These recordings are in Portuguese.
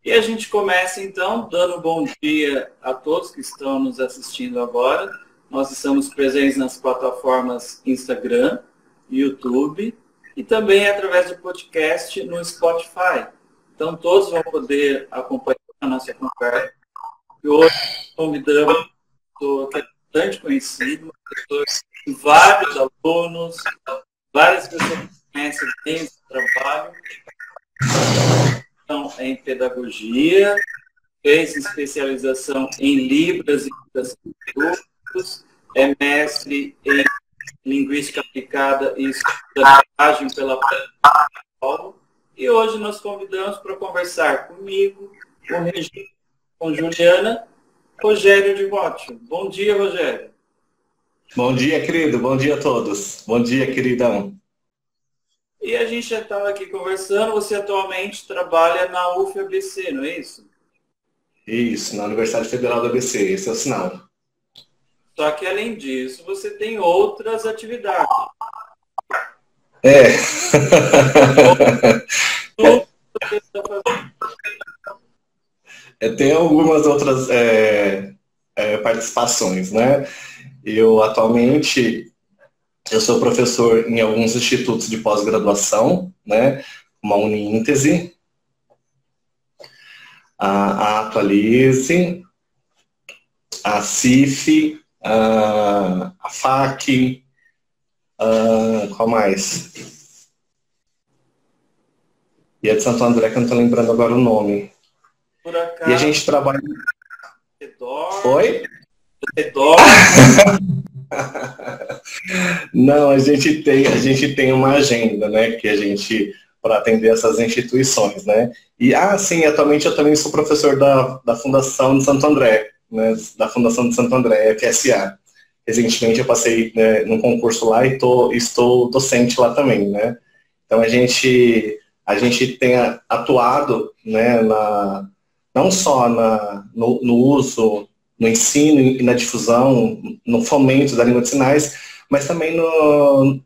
E a gente começa, então, dando um bom dia a todos que estão nos assistindo agora. Nós estamos presentes nas plataformas Instagram, YouTube e também através do podcast no Spotify. Então, todos vão poder acompanhar a nossa conversa. E hoje convidamos uma pessoa que é bastante conhecida, uma pessoa que tem vários alunos, várias pessoas que conhecem bem esse trabalho. Então, em pedagogia, fez especialização em Libras e Estudos, é mestre em Linguística Aplicada e Estudo pela Paulo. E hoje nós convidamos para conversar comigo, com Regina, com Juliana, Rogério de Motio. Bom dia, Rogério. Bom dia, querido. Bom dia a todos. Bom dia, queridão. E a gente já estava aqui conversando, você atualmente trabalha na UFABC, não é isso? Isso, na Universidade Federal do ABC, esse é o sinal. Só que, além disso, você tem outras atividades. Tem algumas outras participações, né? Eu, atualmente, sou professor em alguns institutos de pós-graduação, né? Como a Uníntese, a Atualize, a CIF, a FAC, qual mais? E a de Santo André, que eu não estou lembrando agora o nome. Por acaso, e a gente trabalha... Oi? Não, a gente tem uma agenda, né, que a gente, para atender essas instituições, né. E, sim, atualmente eu também sou professor da Fundação de Santo André, né, da Fundação de Santo André, FSA. Recentemente eu passei, né, num concurso lá e estou docente lá também, né. Então a gente tem atuado, né, não só no uso, no ensino e na difusão, no fomento da língua de sinais, mas também no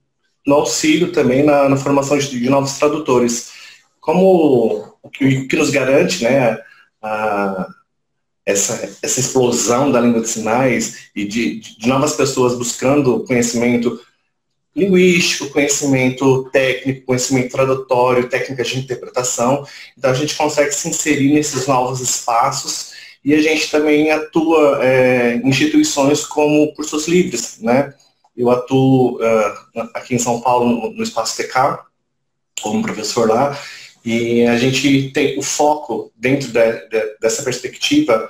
auxílio também na formação de novos tradutores. Como o que nos garante, né, essa explosão da língua de sinais e de novas pessoas buscando conhecimento linguístico, conhecimento técnico, conhecimento tradutório, técnicas de interpretação. Então a gente consegue se inserir nesses novos espaços e a gente também atua em instituições como cursos livres, né? Eu atuo aqui em São Paulo no Espaço TK, como professor lá, e a gente tem o foco dentro dessa perspectiva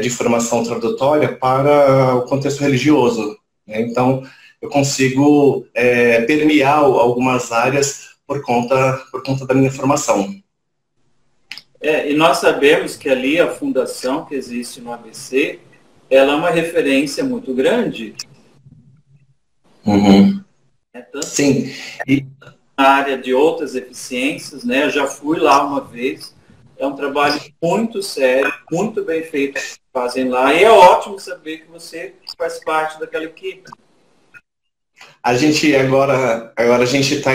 de formação tradutória para o contexto religioso, né? Então eu consigo permear algumas áreas por conta da minha formação. E nós sabemos que ali a fundação que existe no ABC, ela é uma referência muito grande. Uhum. Sim. E na área de outras eficiências, né? Eu já fui lá uma vez. É um trabalho muito sério, muito bem feito que fazem lá. E é ótimo saber que você faz parte daquela equipe. A gente agora a gente está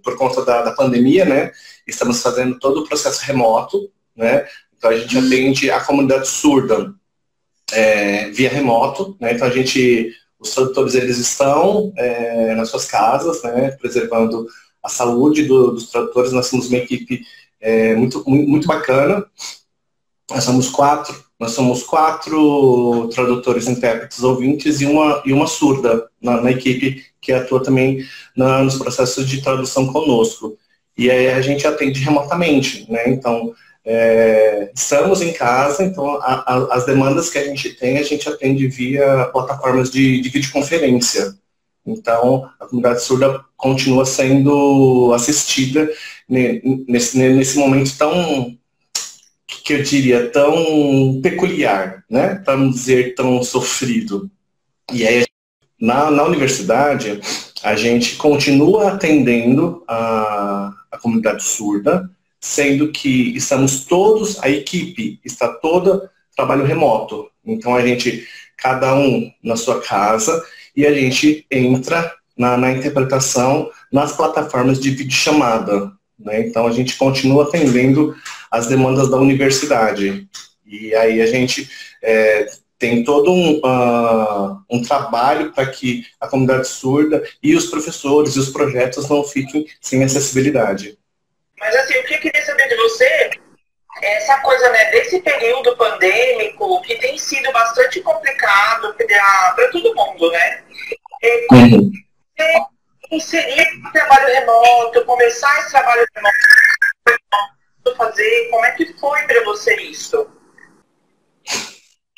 por conta da pandemia, né? Estamos fazendo todo o processo remoto, né? Então a gente atende a comunidade surda via remoto, né? Então os tradutores eles estão nas suas casas, né? Preservando a saúde dos tradutores. Nós temos uma equipe muito bacana. Nós somos quatro tradutores, intérpretes, ouvintes e uma surda na equipe que atua também nos processos de tradução conosco. E aí a gente atende remotamente, né? Então, estamos em casa, então as demandas que a gente atende via plataformas de videoconferência. Então, a comunidade surda continua sendo assistida nesse momento que eu diria, tão peculiar, né? Para não dizer tão sofrido. E aí, na universidade, a gente continua atendendo a comunidade surda, sendo que estamos todos, a equipe está toda trabalho remoto. Então, cada um na sua casa, e a gente entra na interpretação nas plataformas de videochamada, né? Então, a gente continua atendendo as demandas da universidade. E aí a gente tem todo um trabalho para que a comunidade surda e os professores e os projetos não fiquem sem acessibilidade. Mas assim, o que eu queria saber de você é essa coisa, né, desse período pandêmico que tem sido bastante complicado para todo mundo, né? Como você inserir o trabalho remoto, começar esse trabalho remoto, fazer, como é que foi para você isso?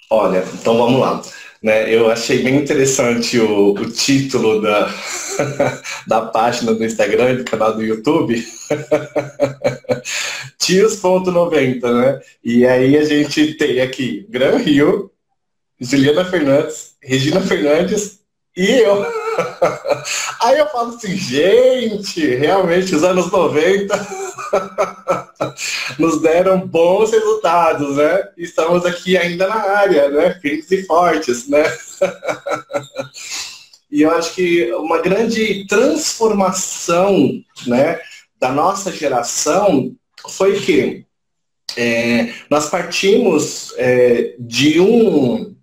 Olha, então vamos lá. Né, eu achei bem interessante o título da página do Instagram e do canal do YouTube. Tios.90, né? E aí a gente tem aqui Gran Rio, Juliana Fernandes, Regina Fernandes e eu. Aí eu falo assim, gente, realmente os anos 90 nos deram bons resultados, né? Estamos aqui ainda na área, né? Firmes e fortes, né? E eu acho que uma grande transformação, né, da nossa geração foi que nós partimos de um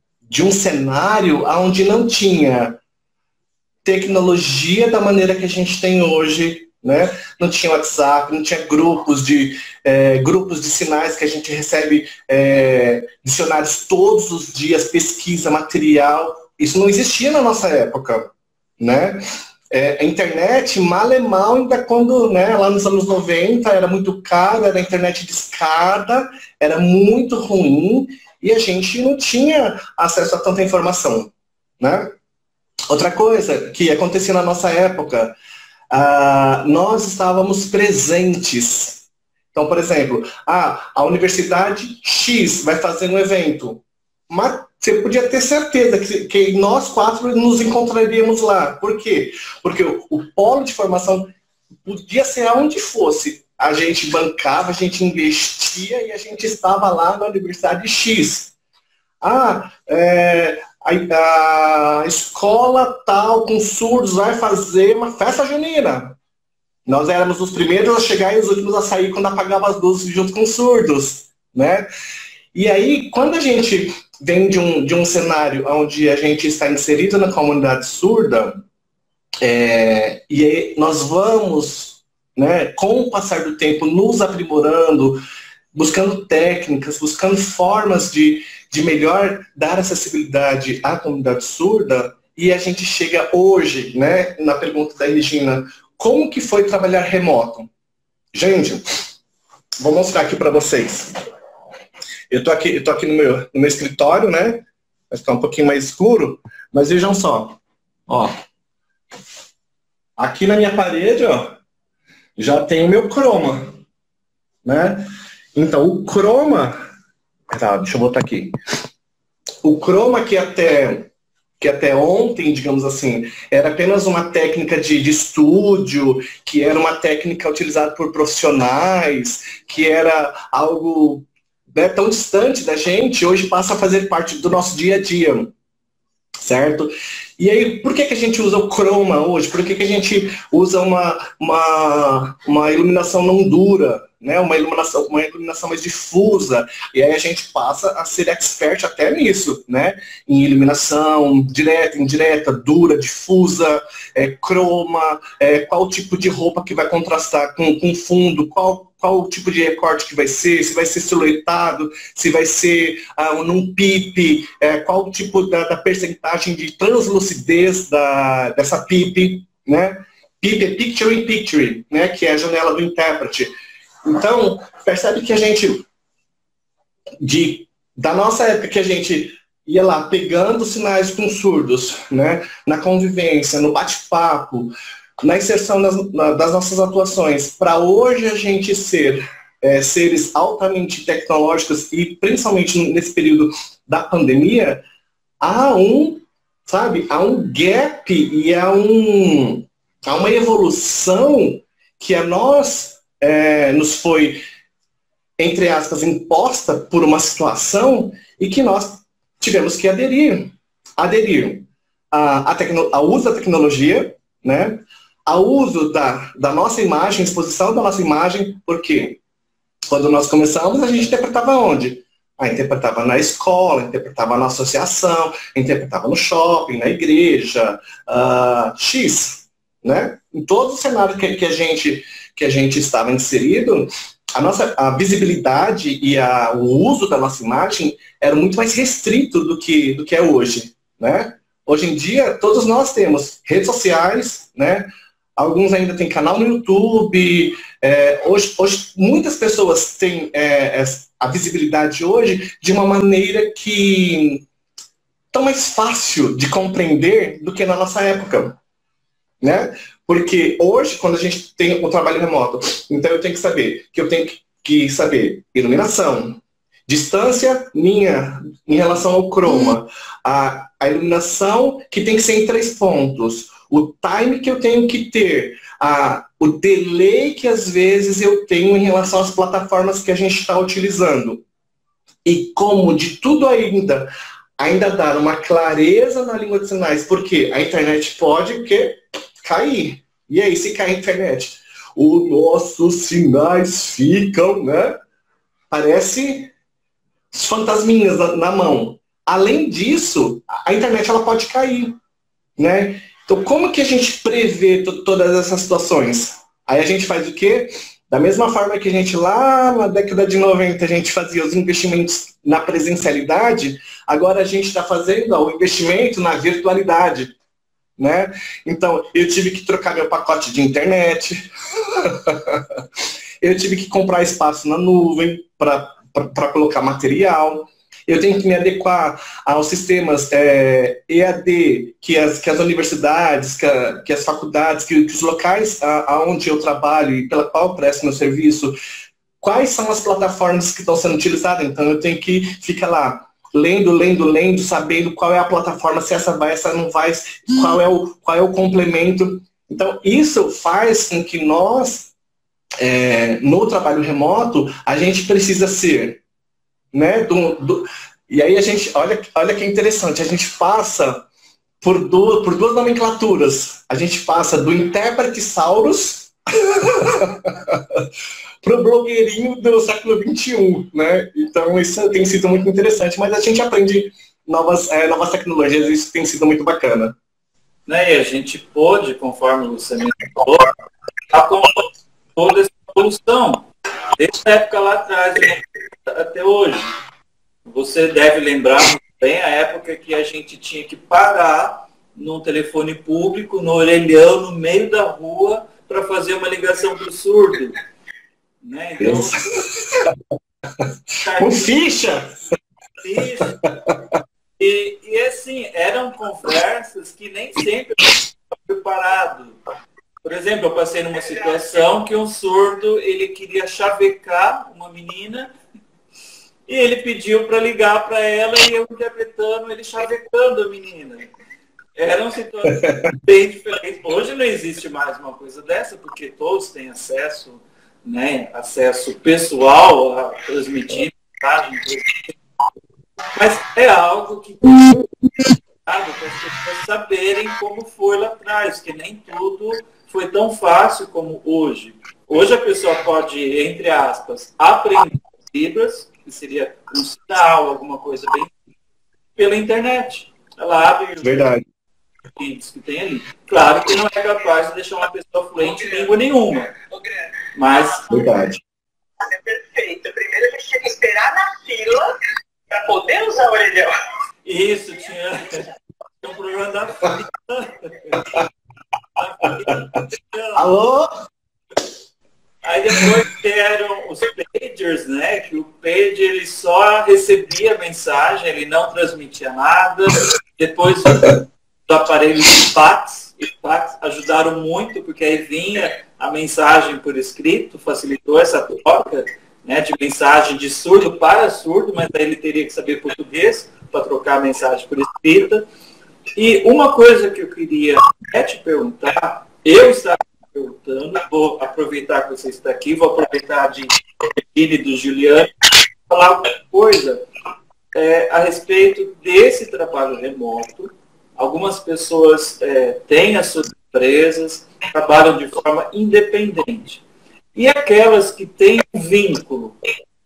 cenário onde não tinha tecnologia da maneira que a gente tem hoje, né? Não tinha WhatsApp, não tinha grupos de sinais que a gente recebe dicionários todos os dias, pesquisa, material. Isso não existia na nossa época, né? A internet, mal e mal, ainda quando, né, lá nos anos 90, era muito caro, era internet de escada, era muito ruim, e a gente não tinha acesso a tanta informação, né? Outra coisa que acontecia na nossa época, nós estávamos presentes. Então, por exemplo, a Universidade X vai fazer um evento, mas você podia ter certeza que nós 4 nos encontraríamos lá. Por quê? Porque o polo de formação podia ser aonde fosse. A gente bancava, a gente investia e a gente estava lá na Universidade X. A escola tal, com surdos, vai fazer uma festa junina. Nós éramos os primeiros a chegar e os últimos a sair quando apagava as luzes junto com os surdos, né? E aí, quando a gente vem de um cenário onde a gente está inserido na comunidade surda, e aí nós vamos, né, com o passar do tempo, nos aprimorando, buscando técnicas, buscando formas de melhor dar acessibilidade à comunidade surda, e a gente chega hoje, né, na pergunta da Regina, como que foi trabalhar remoto? Gente, vou mostrar aqui para vocês. Eu tô aqui no meu escritório, né? Vai ficar um pouquinho mais escuro, mas vejam só. Ó, aqui na minha parede, ó, já tem o meu Chroma, né? Então, o Chroma... Tá, deixa eu botar aqui. O Chroma que até ontem, digamos assim, era apenas uma técnica de estúdio, que era uma técnica utilizada por profissionais, que era algo, né, tão distante da gente, hoje passa a fazer parte do nosso dia a dia, certo? E aí, por que a gente usa o Chroma hoje? Por que a gente usa uma iluminação não dura, né? Uma iluminação mais difusa? E aí a gente passa a ser expert até nisso, né? Em iluminação direta, indireta, dura, difusa, croma, qual tipo de roupa que vai contrastar com fundo, qual o tipo de recorte que vai ser, se vai ser silhuetado, se vai ser num PIP, qual o tipo da percentagem de translucidez dessa PIP, né? PIP é Picture in Picture, né? Que é a janela do intérprete. Então, percebe que a gente, da nossa época que a gente ia lá pegando sinais com surdos, né? Na convivência, no bate-papo, na inserção das nossas atuações, para hoje a gente ser seres altamente tecnológicos e principalmente nesse período da pandemia, há um gap e há uma evolução que a nós nos foi, entre aspas, imposta por uma situação e que nós tivemos que aderir ao uso da tecnologia, né? Ao uso da nossa imagem, exposição da nossa imagem, porque Quando nós começamos, a gente interpretava onde? Interpretava na escola, interpretava na associação, interpretava no shopping, na igreja, X, né? Em todo o cenário que a gente estava inserido, a visibilidade e o uso da nossa imagem era muito mais restrito do que é hoje, né? Hoje em dia, todos nós temos redes sociais, né? Alguns ainda têm canal no YouTube. Hoje muitas pessoas têm a visibilidade hoje de uma maneira que tão mais fácil de compreender do que na nossa época, né? Porque hoje, quando a gente tem o trabalho remoto, então eu tenho que saber iluminação, distância minha em relação ao chroma, a iluminação que tem que ser em 3 pontos, o time que eu tenho que ter, o delay que às vezes eu tenho em relação às plataformas que a gente está utilizando. E como de tudo ainda dar uma clareza na língua de sinais, porque a internet pode cair. E aí, se cair a internet? Os nossos sinais ficam, né? Parece fantasminhas na mão. Além disso, a internet ela pode cair, né? Então, como que a gente prevê todas essas situações? Aí a gente faz o quê? Da mesma forma que a gente lá na década de 90 a gente fazia os investimentos na presencialidade, agora a gente está fazendo o investimento na virtualidade, né? Então, eu tive que trocar meu pacote de internet, eu tive que comprar espaço na nuvem para colocar material. Eu tenho que me adequar aos sistemas EAD, que as universidades, que as faculdades, que os locais onde eu trabalho e pela qual eu presto meu serviço, quais são as plataformas que estão sendo utilizadas. Então eu tenho que ficar lá, lendo, sabendo qual é a plataforma, se essa vai, essa não vai, qual é o complemento. Então isso faz com que nós, no trabalho remoto, a gente precisa ser... Né, e aí a gente, olha que interessante, a gente passa por duas nomenclaturas. A gente passa do intérprete Saurus para o blogueirinho do século XXI, né? Então isso tem sido muito interessante, mas a gente aprende novas tecnologias, isso tem sido muito bacana. Né, e a gente pôde, conforme você me falou, acompanhar toda essa evolução. Desde a época lá atrás até hoje. Você deve lembrar muito bem a época que a gente tinha que parar num telefone público, no orelhão, no meio da rua, para fazer uma ligação para o surdo. Né? Então, com ficha! E assim, eram conversas que nem sempre eu estava preparado. Por exemplo, eu passei numa situação que um surdo, ele queria chavecar uma menina e ele pediu para ligar para ela e eu interpretando, ele chavecando a menina. Eram situações bem diferentes. Hoje não existe mais uma coisa dessa, porque todos têm acesso, né, acesso pessoal a transmitir mensagens. Mas é algo que para as pessoas saberem como foi lá atrás, que nem tudo foi tão fácil como hoje. Hoje a pessoa pode, entre aspas, aprender Libras, que seria um sinal, alguma coisa bem, pela internet. Ela abre os vídeos que tem ali. Claro que não é capaz de deixar uma pessoa fluente em língua nenhuma. Mas... Verdade. É perfeito. Primeiro a gente tinha que esperar na fila para poder usar o orelhão. Isso, tinha um programa da fila. Alô? Aí depois vieram os pagers, né? Que o pager ele só recebia a mensagem, ele não transmitia nada. Depois do aparelho de fax, e fax ajudaram muito, porque aí vinha a mensagem por escrito, facilitou essa troca, né, de mensagem de surdo para surdo, mas aí ele teria que saber português para trocar a mensagem por escrita. E uma coisa que eu queria te perguntar, eu estava perguntando, vou aproveitar que você está aqui, vou aproveitar de Virgínia e do Juliano, falar uma coisa a respeito desse trabalho remoto. Algumas pessoas têm as suas empresas, trabalham de forma independente. E aquelas que têm um vínculo,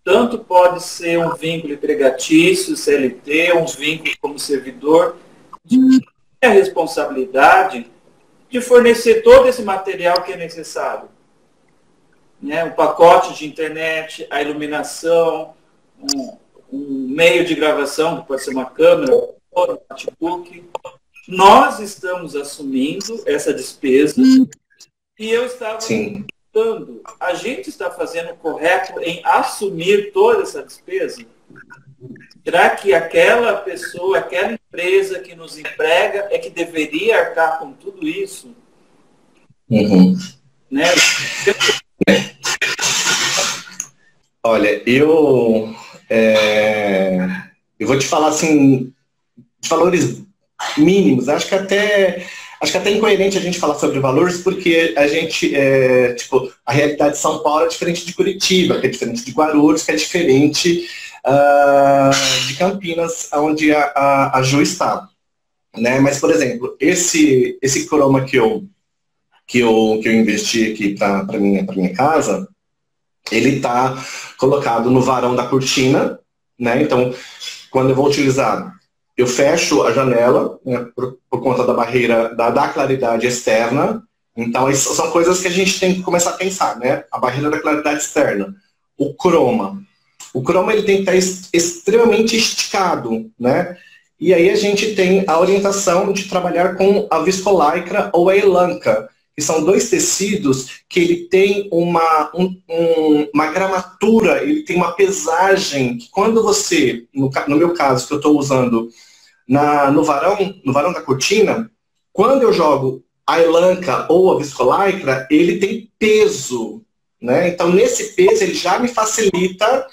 tanto pode ser um vínculo empregatício, CLT, um vínculo como servidor, de ter a responsabilidade de fornecer todo esse material que é necessário. Né? O pacote de internet, a iluminação, um meio de gravação, que pode ser uma câmera, um notebook. Nós estamos assumindo essa despesa e eu estava perguntando, a gente está fazendo o correto em assumir toda essa despesa? Será que aquela pessoa, aquela empresa que nos emprega é que deveria arcar com tudo isso? Né? Olha, eu vou te falar assim, de valores mínimos. Acho que até é incoerente a gente falar sobre valores, porque a gente, tipo, a realidade de São Paulo é diferente de Curitiba, que é diferente de Guarulhos, que é diferente de Campinas, onde a Ju está. Né? Mas, por exemplo, esse croma que eu investi aqui para minha casa, ele está colocado no varão da cortina, né? Então, quando eu vou utilizar, eu fecho a janela, né, por conta da barreira da claridade externa. Então, isso são coisas que a gente tem que começar a pensar, né? A barreira da claridade externa. O croma ele tem que estar extremamente esticado, né? E aí a gente tem a orientação de trabalhar com a viscolaicra ou a elanca, que são dois tecidos que ele tem uma gramatura, ele tem uma pesagem, que quando você, no meu caso, que eu estou usando no varão da cortina, quando eu jogo a elanca ou a viscolaicra, ele tem peso, né? Então, nesse peso, ele já me facilita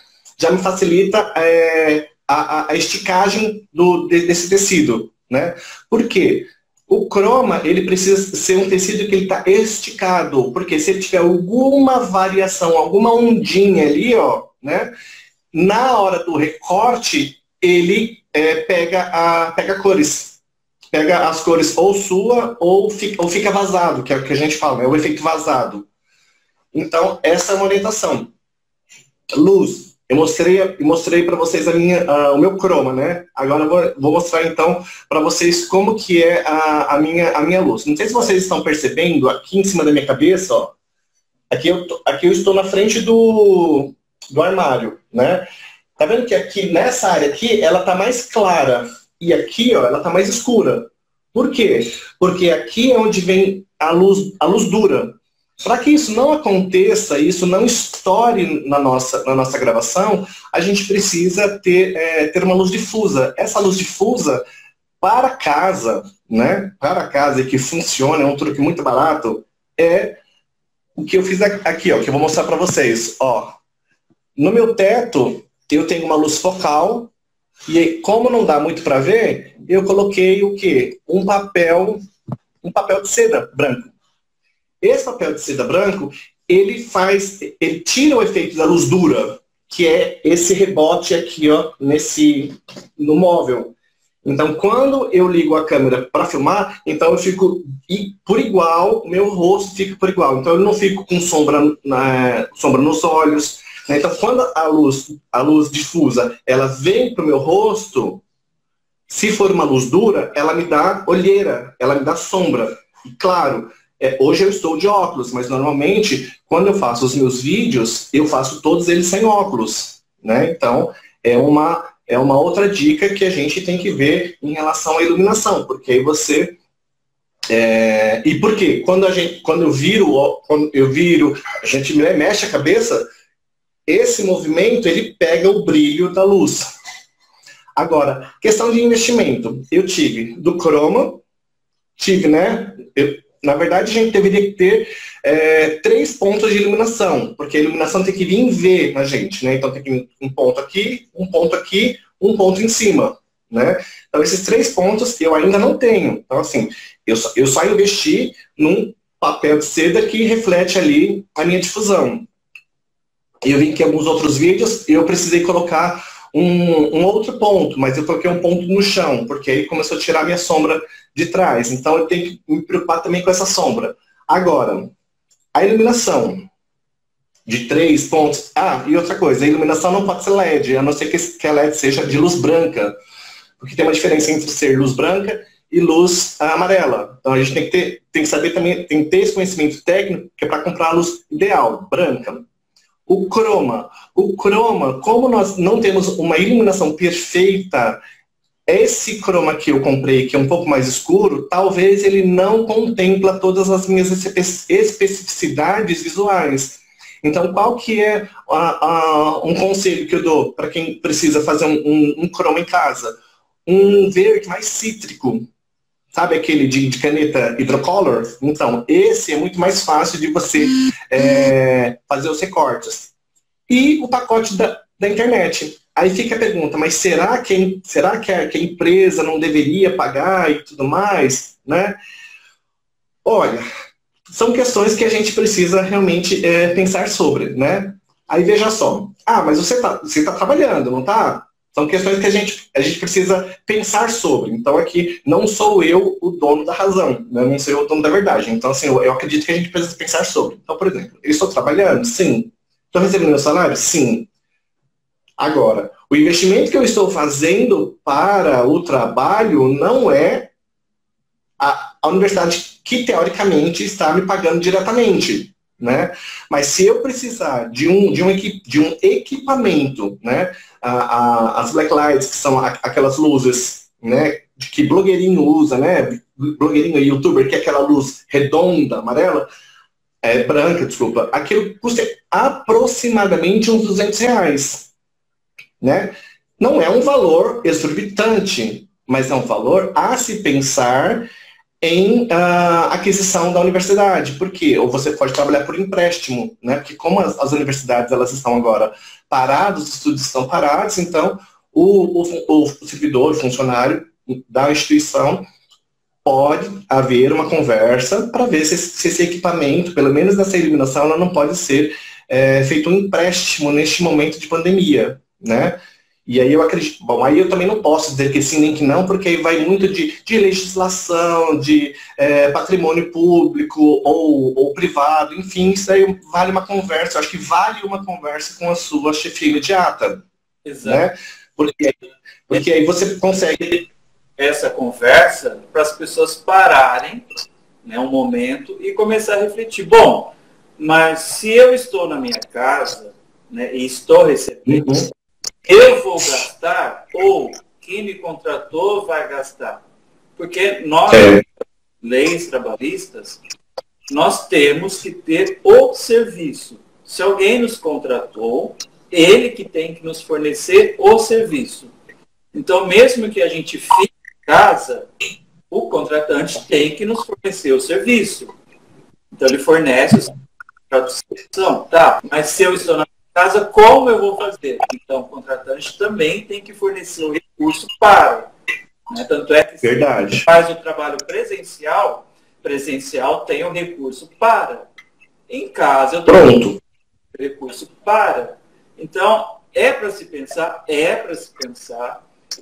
a esticagem desse tecido, né? Por quê? O croma, ele precisa ser um tecido que ele está esticado, porque se ele tiver alguma variação, alguma ondinha ali, ó, né? Na hora do recorte, ele pega cores. Pega as cores ou sua ou fica vazado, que é o que a gente fala, é o efeito vazado. Então, essa é uma orientação. Luz. Eu mostrei para vocês o meu croma, né? Agora eu vou mostrar então para vocês como que é a minha luz. Não sei se vocês estão percebendo aqui em cima da minha cabeça, ó. Aqui eu estou na frente do armário, né? Tá vendo que aqui nessa área aqui ela tá mais clara e aqui, ó, ela tá mais escura. Por quê? Porque aqui é onde vem a luz dura. Para que isso não aconteça, isso não estoure na nossa gravação, a gente precisa ter uma luz difusa. Essa luz difusa, para casa, né? Para casa e que funciona, é um truque muito barato, é o que eu fiz aqui, ó, que eu vou mostrar para vocês. Ó, no meu teto, eu tenho uma luz focal, e aí, como não dá muito para ver, eu coloquei o quê? Um papel de seda branco. Esse papel de seda branco, ele tira o efeito da luz dura, que é esse rebote aqui, ó, no móvel. Então, quando eu ligo a câmera para filmar, então eu fico por igual, o meu rosto fica por igual. Então, eu não fico com sombra nos olhos. Né? Então, quando a luz difusa, ela vem para o meu rosto, se for uma luz dura, ela me dá olheira, ela me dá sombra. E claro, hoje eu estou de óculos, mas normalmente, quando eu faço os meus vídeos, eu faço todos eles sem óculos, né? Então, é uma outra dica que a gente tem que ver em relação à iluminação, porque aí você... E por quê? Quando eu viro, a gente mexe a cabeça, esse movimento, ele pega o brilho da luz. Agora, questão de investimento. Eu tive do croma, né? Na verdade, a gente deveria ter 3 pontos de iluminação, porque a iluminação tem que vir em V na gente, né? Então tem que vir um ponto aqui, um ponto em cima, né? Então esses 3 pontos eu ainda não tenho. Então assim, eu só investi num papel de seda que reflete ali a minha difusão. Eu vi que em alguns outros vídeos eu precisei colocar um outro ponto, mas eu coloquei um ponto no chão, porque aí começou a tirar a minha sombra de trás. Então eu tenho que me preocupar também com essa sombra. Agora, a iluminação. de 3 pontos. Ah, e outra coisa, a iluminação não pode ser LED, a não ser que a LED seja de luz branca, porque tem uma diferença entre ser luz branca e luz amarela. Então a gente tem que saber também, tem que ter esse conhecimento técnico, que é para comprar a luz ideal, branca. O croma, como nós não temos uma iluminação perfeita, esse croma que eu comprei, que é um pouco mais escuro, talvez ele não contempla todas as minhas especificidades visuais. Então, qual que é um conselho que eu dou para quem precisa fazer um croma em casa? Um verde mais cítrico. Sabe aquele de caneta hydrocolor? Então, esse é muito mais fácil de você fazer os recortes. E o pacote da internet. Aí fica a pergunta, mas será que a empresa não deveria pagar e tudo mais? Né? Olha, são questões que a gente precisa realmente pensar sobre. Né? Aí veja só, mas você tá trabalhando, não está? São questões que a gente precisa pensar sobre. Então, aqui, não sou eu o dono da razão, né? Não sou eu o dono da verdade. Então, assim, eu acredito que a gente precisa pensar sobre. Então, por exemplo, eu estou trabalhando? Sim. Estou recebendo meu salário? Sim. Agora, o investimento que eu estou fazendo para o trabalho não é a universidade que, teoricamente, está me pagando diretamente. Né? Mas se eu precisar de um equipamento, né? As blacklights, que são aquelas luzes, né? Que blogueirinho usa, né? Blogueirinho e youtuber, que é aquela luz redonda, amarela, branca, desculpa, aquilo custa aproximadamente uns R$200, né? Não é um valor exorbitante, mas é um valor a se pensar em aquisição da universidade. Por quê? Ou você pode trabalhar por empréstimo, né? Porque como as universidades elas estão agora paradas, os estudos estão parados, então o servidor, o funcionário da instituição pode haver uma conversa para ver se esse equipamento, pelo menos nessa iluminação, ela não pode ser feito um empréstimo neste momento de pandemia, né? E aí eu acredito, bom, aí eu também não posso dizer que sim nem que não, porque aí vai muito de legislação, de patrimônio público ou privado, enfim, isso aí vale uma conversa, eu acho que vale uma conversa com a sua chefia imediata. Exato. Né? Porque aí você consegue essa conversa para as pessoas pararem, né, um momento e começar a refletir. Bom, mas se eu estou na minha casa, né, e estou recebendo, eu vou gastar ou quem me contratou vai gastar? Porque nós, leis trabalhistas, nós temos que ter o serviço. Se alguém nos contratou, ele que tem que nos fornecer o serviço. Então, mesmo que a gente fique em casa, o contratante tem que nos fornecer o serviço. Então, ele fornece o serviço de tradução. Tá, mas se eu estou na casa, como eu vou fazer? Então, o contratante também tem que fornecer o recurso para. Né? Tanto é que se faz o trabalho presencial tem o recurso para. Em casa, eu tenho o recurso para. Então, é para se pensar.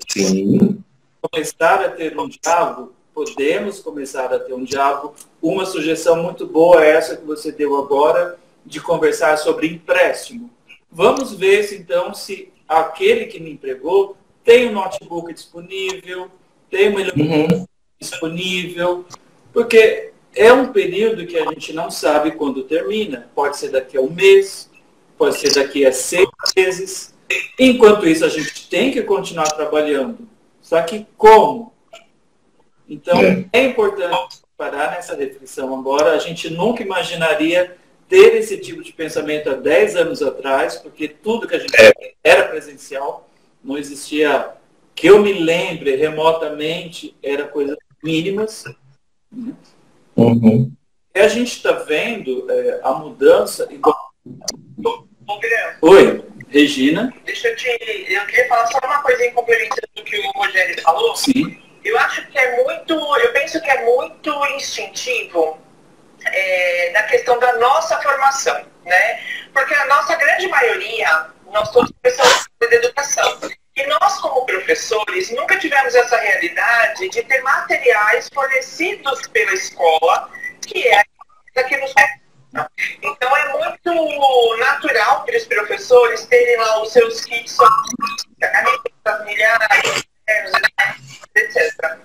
Sim. Começar a ter um diálogo, podemos começar a ter um diálogo. Uma sugestão muito boa é essa que você deu agora, de conversar sobre empréstimo. Vamos ver, então, se aquele que me empregou tem um notebook disponível, tem uma iluminação disponível, porque é um período que a gente não sabe quando termina. Pode ser daqui a um mês, pode ser daqui a 6 meses. Enquanto isso, a gente tem que continuar trabalhando. Só que como? Então, é importante parar nessa reflexão agora. A gente nunca imaginaria ter esse tipo de pensamento há 10 anos atrás, porque tudo que a gente era presencial, não existia, que eu me lembre remotamente, era coisas mínimas. Né? E a gente está vendo a mudança. Oi, Regina. Eu queria falar só uma coisa em complemento do que o Rogério falou. Sim. Eu penso que é muito instintivo da questão da nossa formação, né? Porque a nossa grande maioria, nós todos pessoas de educação. E nós, como professores, nunca tivemos essa realidade de ter materiais fornecidos pela escola, que é a que nos Então é muito natural para os professores terem lá os seus kits familiares, etc.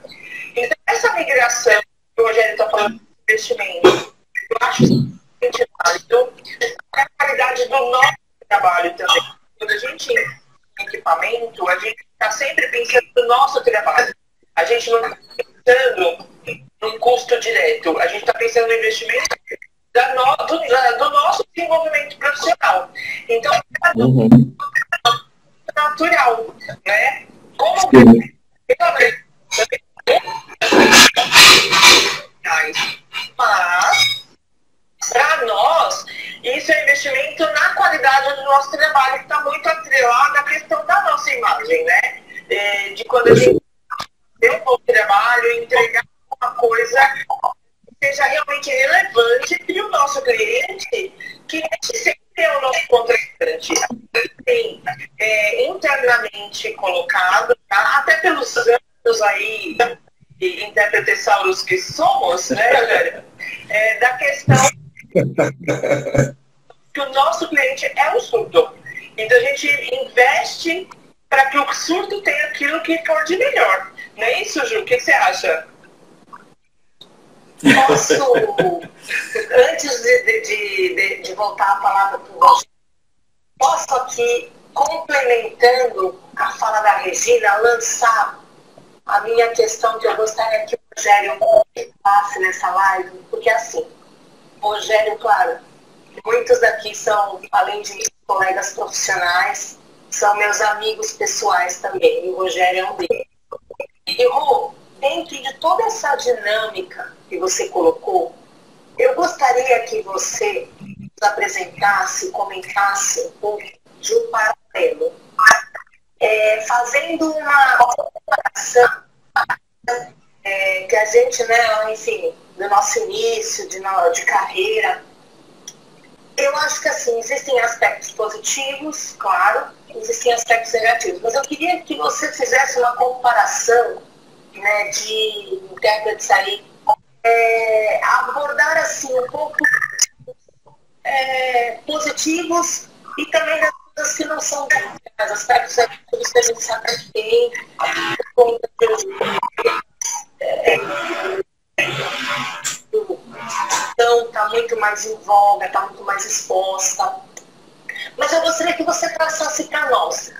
Então essa migração que o Rogério está falando de investimento, eu acho extremamente válido a qualidade do nosso trabalho também. Quando a gente tem equipamento, a gente está sempre pensando no nosso trabalho. A gente não está pensando num custo direto, a gente está pensando no investimento do nosso desenvolvimento profissional. Então, é natural, né? Como mas, para nós, isso é investimento na qualidade do nosso trabalho, que está muito atrelado à questão da nossa imagem, né? De quando a gente tem um bom trabalho, entregar uma coisa que seja realmente relevante para o nosso cliente, que sempre é o nosso contratante. Tem internamente colocado, tá? Até pelos anos aí, intérpretessauros que somos, né, Rogério? Da questão que o nosso cliente é o surdo. Então a gente investe para que o surdo tenha aquilo que for de melhor. Não é isso, Ju? O que você acha? Posso, antes de voltar a palavra para o Rogério, posso aqui, complementando a fala da Regina, lançar a minha questão que eu gostaria que o Rogério passe nessa live, porque assim, o Rogério, claro, muitos daqui são, além de colegas profissionais, são meus amigos pessoais também, e o Rogério é um deles. E, Rô, dentro de toda essa dinâmica que você colocou, eu gostaria que você nos apresentasse, comentasse um pouco de um paralelo, fazendo uma comparação que a gente, né, enfim, do nosso início, de carreira, eu acho que assim, existem aspectos positivos, claro, existem aspectos negativos, mas eu queria que você fizesse uma comparação, né, de intérpretes aí, abordar assim um pouco positivos e também das coisas que não são os aspectos negativos que a gente sabe que tem, então está muito mais em voga, está muito mais exposta. Mas eu gostaria que você traçasse para nós,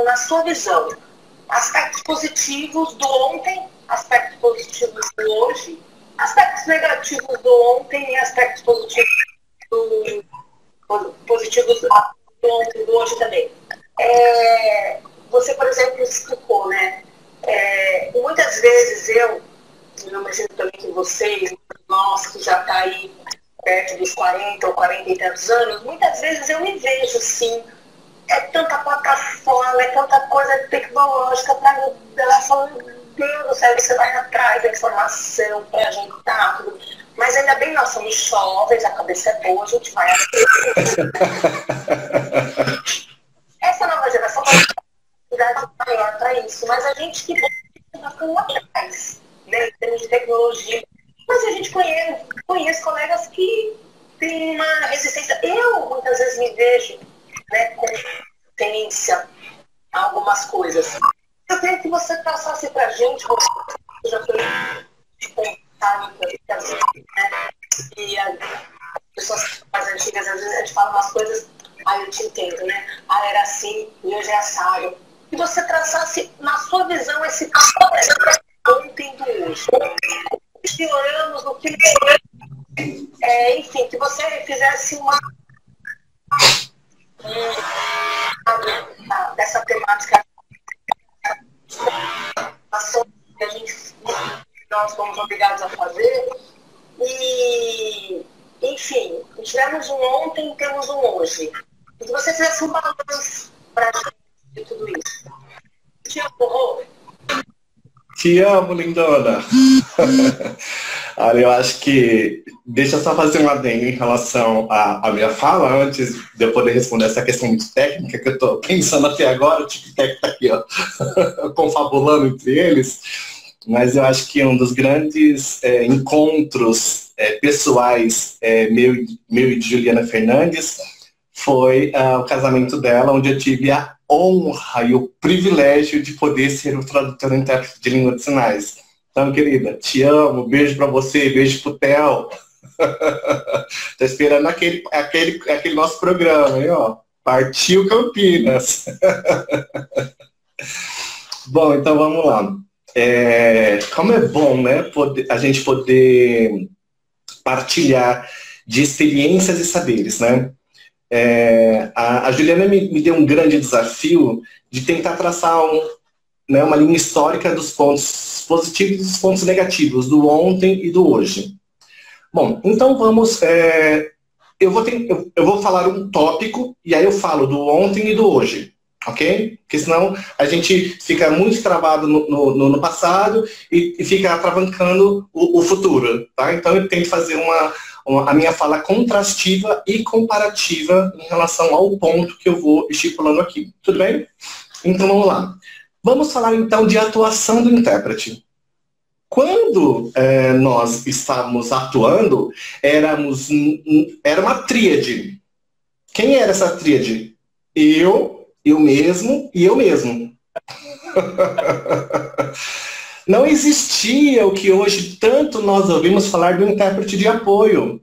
na sua visão, aspectos positivos do ontem, aspectos positivos do hoje, aspectos negativos do ontem e aspectos positivos do ontem e do hoje também. Você, por exemplo, explicou, né? Muitas vezes eu imagino também que você, nós que já está aí perto dos 40 ou 40 e tantos anos, muitas vezes eu me vejo sim, é tanta plataforma, é tanta coisa tecnológica para ela falar, meu Deus do céu, você vai atrás da informação para ajeitar tudo. Mas ainda bem, nós somos jovens, a cabeça é boa, a gente vai essa nova geração tem uma oportunidade maior para isso, mas a gente que está ficando atrás, né, em termos de tecnologia. Mas a gente conhece colegas que têm uma resistência. Eu muitas vezes me vejo, né, com resistência a algumas coisas. Eu queria que você passasse para a gente, você já foi de contar, né? E as pessoas mais antigas, às vezes a gente fala umas coisas, eu te entendo, né? Era assim e hoje é assado. E você traçasse, na sua visão, esse ontem do hoje. Melhoramos no que enfim, que você fizesse dessa temática que nós fomos obrigados a fazer e, enfim, tivemos um ontem e temos um hoje. E que você fizesse um balanço para a gente de tudo isso. Te amo, Te amo, lindona. Olha, eu acho que... Deixa eu só fazer um adendo em relação à minha fala, antes de eu poder responder essa questão muito técnica, que eu estou pensando até agora, o tic-tac está aqui, ó, confabulando entre eles. mas eu acho que um dos grandes encontros pessoais meu e de Juliana Fernandes foi o casamento dela, onde eu tive a honra e o privilégio de poder ser o tradutor e intérprete de língua de sinais. Então, querida, te amo, beijo pra você, beijo pro Theo. Tô esperando aquele nosso programa, hein, ó. Partiu Campinas. Bom, então vamos lá. Como é bom, né, a gente poder partilhar de experiências e saberes, né? A Juliana me deu um grande desafio de tentar traçar uma linha histórica dos pontos positivos e dos pontos negativos, do ontem e do hoje. Bom, então vamos... eu vou falar um tópico e aí eu falo do ontem e do hoje, ok? Porque senão a gente fica muito travado no passado e fica atravancando o futuro, tá? Então eu tento fazer a minha fala contrastiva e comparativa em relação ao ponto que eu vou estipulando aqui. Tudo bem? Então vamos lá. Vamos falar então de atuação do intérprete. Quando nós estávamos atuando, era uma tríade. Quem era essa tríade? Eu mesmo e eu mesmo. Não existia o que hoje tanto nós ouvimos falar do intérprete de apoio.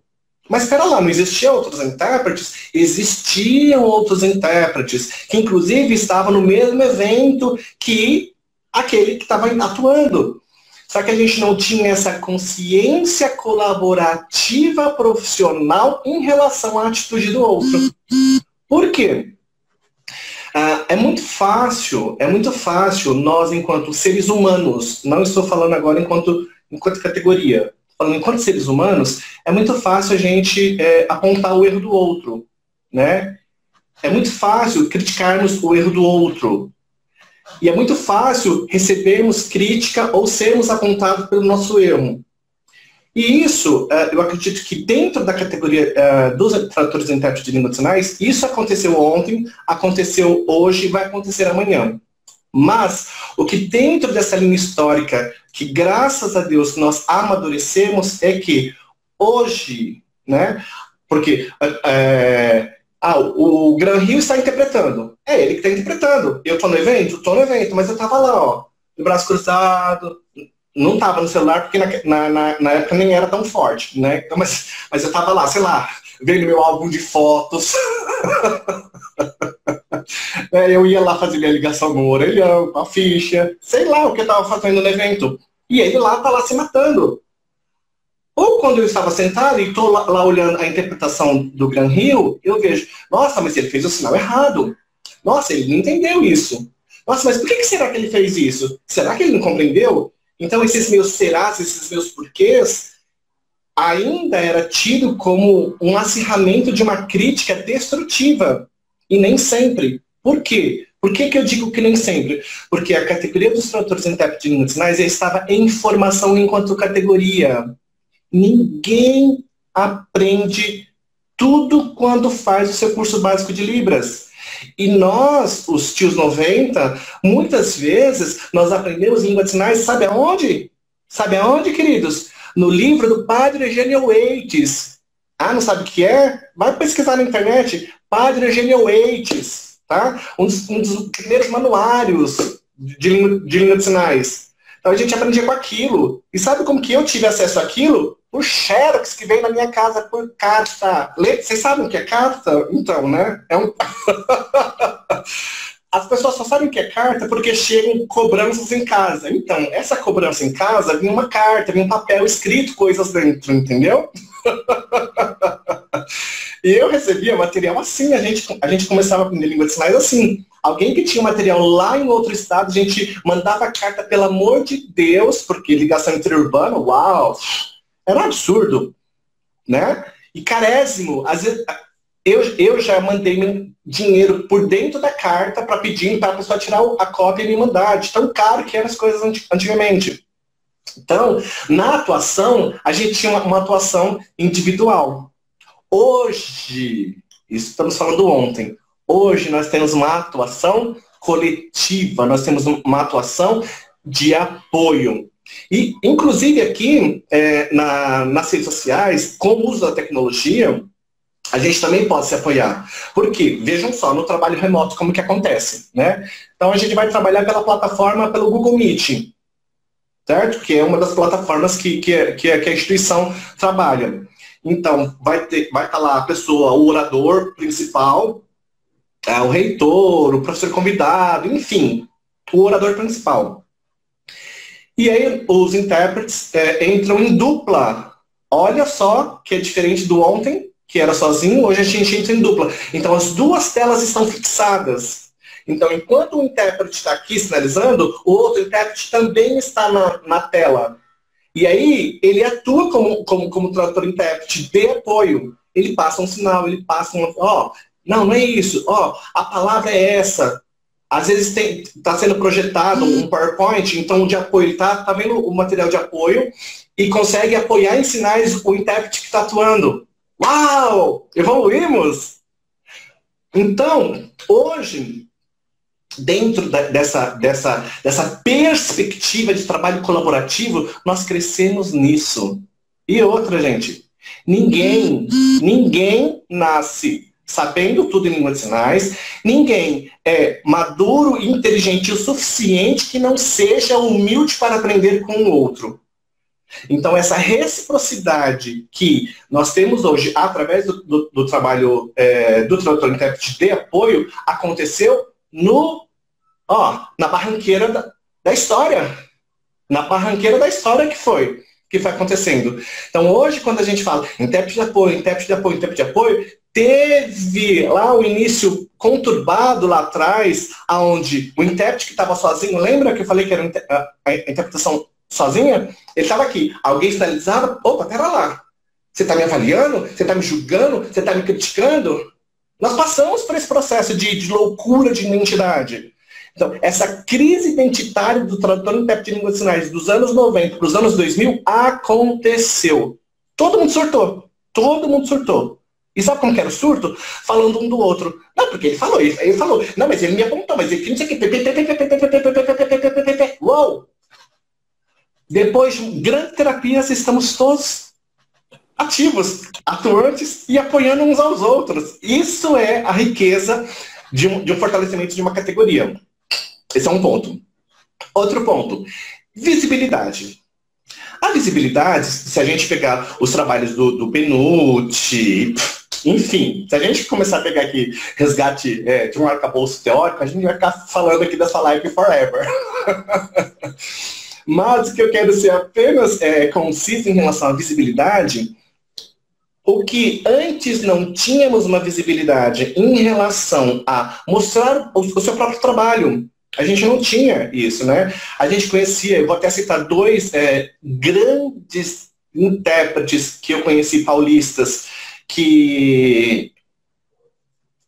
Mas espera lá, não existiam outros intérpretes? Existiam outros intérpretes, que inclusive estavam no mesmo evento que aquele que estava atuando. Só que a gente não tinha essa consciência colaborativa profissional em relação à atitude do outro. Por quê? É muito fácil nós, enquanto seres humanos, não estou falando agora enquanto categoria, falando enquanto seres humanos, é muito fácil a gente apontar o erro do outro, né? É muito fácil criticarmos o erro do outro. E é muito fácil recebermos crítica ou sermos apontados pelo nosso erro. E isso, eu acredito que dentro da categoria dos tradutores e intérpretes de língua de sinais, isso aconteceu ontem, aconteceu hoje e vai acontecer amanhã. Mas, o que dentro dessa linha histórica, que graças a Deus nós amadurecemos, é que hoje, né, porque o Gran Rio está interpretando. É ele que está interpretando. Eu estou no evento? Estou no evento, mas eu estava lá, ó, de braço cruzado, não estava no celular, porque na época nem era tão forte, né? Então, mas eu estava lá, sei lá, vendo meu álbum de fotos. Eu ia lá fazer minha ligação no orelhão, com a ficha, sei lá o que eu estava fazendo no evento. E ele lá está lá se matando. Ou quando eu estava sentado e estou lá olhando a interpretação do Gran Rio, eu vejo, nossa, mas ele fez o sinal errado. Nossa, ele não entendeu isso. Nossa, mas por que será que ele fez isso? Será que ele não compreendeu? Então esses meus serás, esses meus porquês, ainda era tido como um acirramento de uma crítica destrutiva. E nem sempre. Por quê? Por que eu digo que nem sempre? Porque a categoria dos tradutores e intérpretes de língua de sinais estava em formação enquanto categoria. Ninguém aprende tudo quando faz o seu curso básico de Libras. E nós, os tios 90, muitas vezes nós aprendemos língua de sinais, sabe aonde? Sabe aonde, queridos? No livro do Padre Eugênio Oeites. Ah, não sabe o que é? Vai pesquisar na internet. Padre Eugênio Oeites, tá? Um dos primeiros manuários de língua de sinais. Então a gente aprendia com aquilo. E sabe como que eu tive acesso àquilo? Por xerox que veio na minha casa por carta. Vocês sabem o que é carta? Então, né? As pessoas só sabem o que é carta porque chegam cobranças em casa. Então, essa cobrança em casa vinha uma carta, vinha um papel escrito coisas dentro, entendeu? E eu recebia material assim, a gente começava a aprender língua de sinais assim. Alguém que tinha material lá em outro estado, a gente mandava carta, pelo amor de Deus, porque ligação interurbana, uau, era um absurdo, né? E carésimo, às vezes, eu já mandei dinheiro por dentro da carta para pedir para a pessoa tirar a cópia e me mandar, de tão caro que eram as coisas antigamente. Então, na atuação, a gente tinha uma atuação individual. Hoje, isso estamos falando ontem, hoje nós temos uma atuação coletiva, nós temos uma atuação de apoio. E, inclusive, aqui, nas redes sociais, com o uso da tecnologia, a gente também pode se apoiar. Porque, vejam só, no trabalho remoto, como que acontece, né? Então, a gente vai trabalhar pela plataforma, pelo Google Meet, certo? Que é uma das plataformas que a instituição trabalha. Então, vai estar lá a pessoa, o orador principal, o reitor, o professor convidado, enfim, o orador principal. E aí, os intérpretes entram em dupla. Olha só que é diferente do ontem, que era sozinho, hoje a gente entra em dupla. Então, as duas telas estão fixadas. Então, enquanto o intérprete está aqui sinalizando, o outro intérprete também está na tela. E aí, ele atua como tradutor-intérprete de apoio. Ele passa um sinal, ele passa não é isso, a palavra é essa. Às vezes está sendo projetado um PowerPoint, então o de apoio, ele está vendo o material de apoio e consegue apoiar em sinais o intérprete que está atuando. Uau! Evoluímos! Então, hoje, dentro dessa perspectiva de trabalho colaborativo, nós crescemos nisso. E outra, gente, ninguém nasce sabendo tudo em língua de sinais, ninguém é maduro e inteligente o suficiente que não seja humilde para aprender com o outro. Então, essa reciprocidade que nós temos hoje, através do trabalho do tradutor-intérprete de apoio, aconteceu na barranqueira da história. Na barranqueira da história que foi acontecendo. Então, hoje, quando a gente fala intérprete de apoio, intérprete de apoio, intérprete de apoio, teve lá o início conturbado lá atrás, onde o intérprete que estava sozinho, lembra que eu falei que era a interpretação sozinha? Ele estava aqui, alguém sinalizava, opa, pera lá, você está me avaliando? Você está me julgando? Você está me criticando? Nós passamos por esse processo de loucura de identidade. Então, essa crise identitária do tradutor-intérprete de língua de sinais dos anos 90 para os anos 2000 aconteceu. Todo mundo surtou. Todo mundo surtou. E sabe como que era o surto? Falando um do outro. Não, porque ele falou. Não, mas ele me apontou, mas ele não sei o que. Uou! Depois de grandes terapias, estamos todos ativos, atuantes e apoiando uns aos outros. Isso é a riqueza de um fortalecimento de uma categoria. Esse é um ponto. Outro ponto, visibilidade. A visibilidade, se a gente pegar os trabalhos do Penucci, enfim, se a gente começar a pegar aqui resgate de um arcabouço teórico, a gente vai ficar falando aqui dessa live forever. Mas o que eu quero ser apenas conciso em relação à visibilidade, o que antes não tínhamos uma visibilidade em relação a mostrar o seu próprio trabalho. A gente não tinha isso, né? A gente conhecia, eu vou até citar dois grandes intérpretes que eu conheci paulistas, que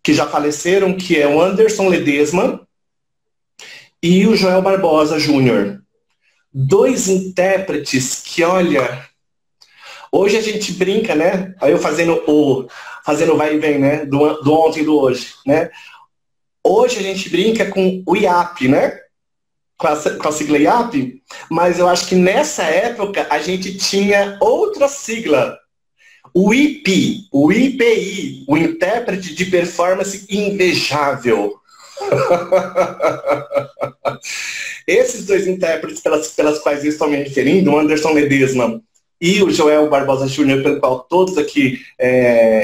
já faleceram, que é o Anderson Ledesma e o Joel Barbosa Júnior. Dois intérpretes que, olha, hoje a gente brinca, né? Aí eu fazendo vai e vem, né? Do ontem e do hoje, né? Hoje a gente brinca com o IAP, né? Com a sigla IAP, mas eu acho que nessa época a gente tinha outra sigla. O IP, o IPI, o intérprete de performance invejável. Esses dois intérpretes pelas quais eu estou me referindo, o Anderson Ledesma e o Joel Barbosa Júnior, pelo qual todos aqui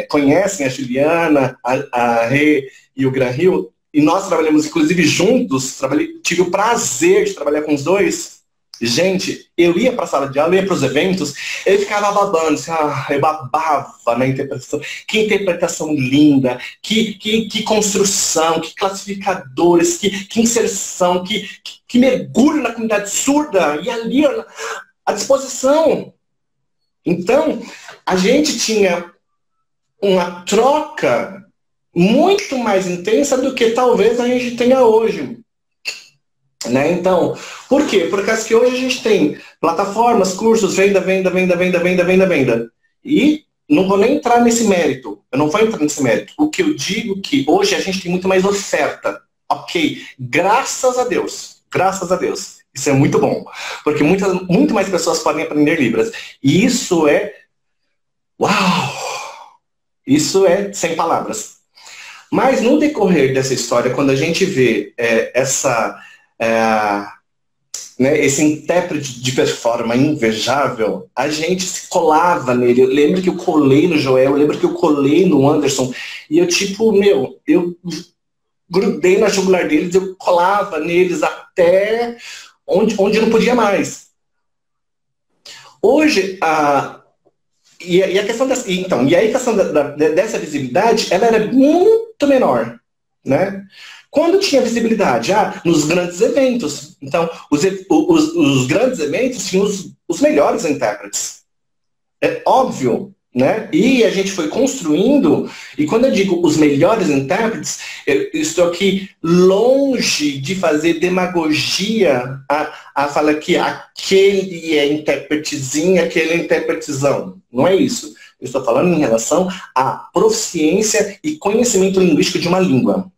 conhecem, a Juliana, a Rê e o Gran Rio, e nós trabalhamos inclusive juntos, tive o prazer de trabalhar com os dois. Gente, eu ia para a sala de aula, eu ia para os eventos, ele ficava babando, assim, eu babava na interpretação. Que interpretação linda, que construção, que classificadores, que inserção, que mergulho na comunidade surda, e ali à disposição. Então, a gente tinha uma troca muito mais intensa do que talvez a gente tenha hoje. Né? Então, por quê? Por causa que hoje a gente tem plataformas, cursos, venda. E não vou nem entrar nesse mérito. Eu não vou entrar nesse mérito. O que eu digo é que hoje a gente tem muito mais oferta. Ok? Graças a Deus. Graças a Deus. Isso é muito bom, porque muito mais pessoas podem aprender Libras. E isso é... Uau! Isso é sem palavras. Mas no decorrer dessa história, quando a gente vê né, esse intérprete de forma invejável, a gente se colava nele. Eu lembro que eu colei no Joel, eu lembro que eu colei no Anderson, e eu eu grudei na jugular deles, eu colava neles até onde não podia mais. Hoje, e a questão dessa, então, e aí a questão dessa visibilidade, ela era muito menor, né? Quando tinha visibilidade? Nos grandes eventos. Então, os grandes eventos tinham os melhores intérpretes. É óbvio, né? E a gente foi construindo, e quando eu digo os melhores intérpretes, eu estou aqui longe de fazer demagogia a falar que aquele é intérpretezinho, aquele é intérpretezão. Não é isso. Eu estou falando em relação à proficiência e conhecimento linguístico de uma língua.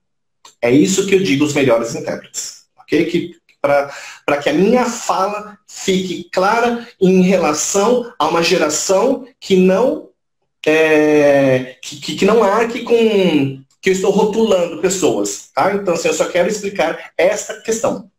É isso que eu digo os melhores intérpretes. Ok? Para que a minha fala fique clara em relação a uma geração que não arque com que eu estou rotulando pessoas. Tá? Então, assim, eu só quero explicar essa questão.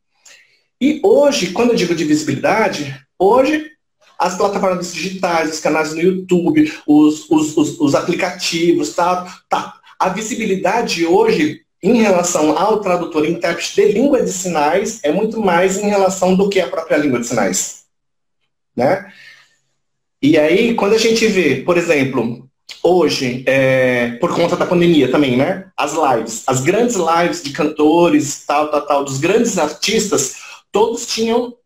E hoje, quando eu digo de visibilidade, hoje as plataformas digitais, os canais no YouTube, os aplicativos, tá? A visibilidade hoje, em relação ao tradutor e intérprete de língua de sinais, é muito mais em relação do que a própria língua de sinais. Né? E aí, quando a gente vê, por exemplo, hoje, por conta da pandemia também, né? As lives, as grandes lives de cantores, tal, dos grandes artistas, todos tinham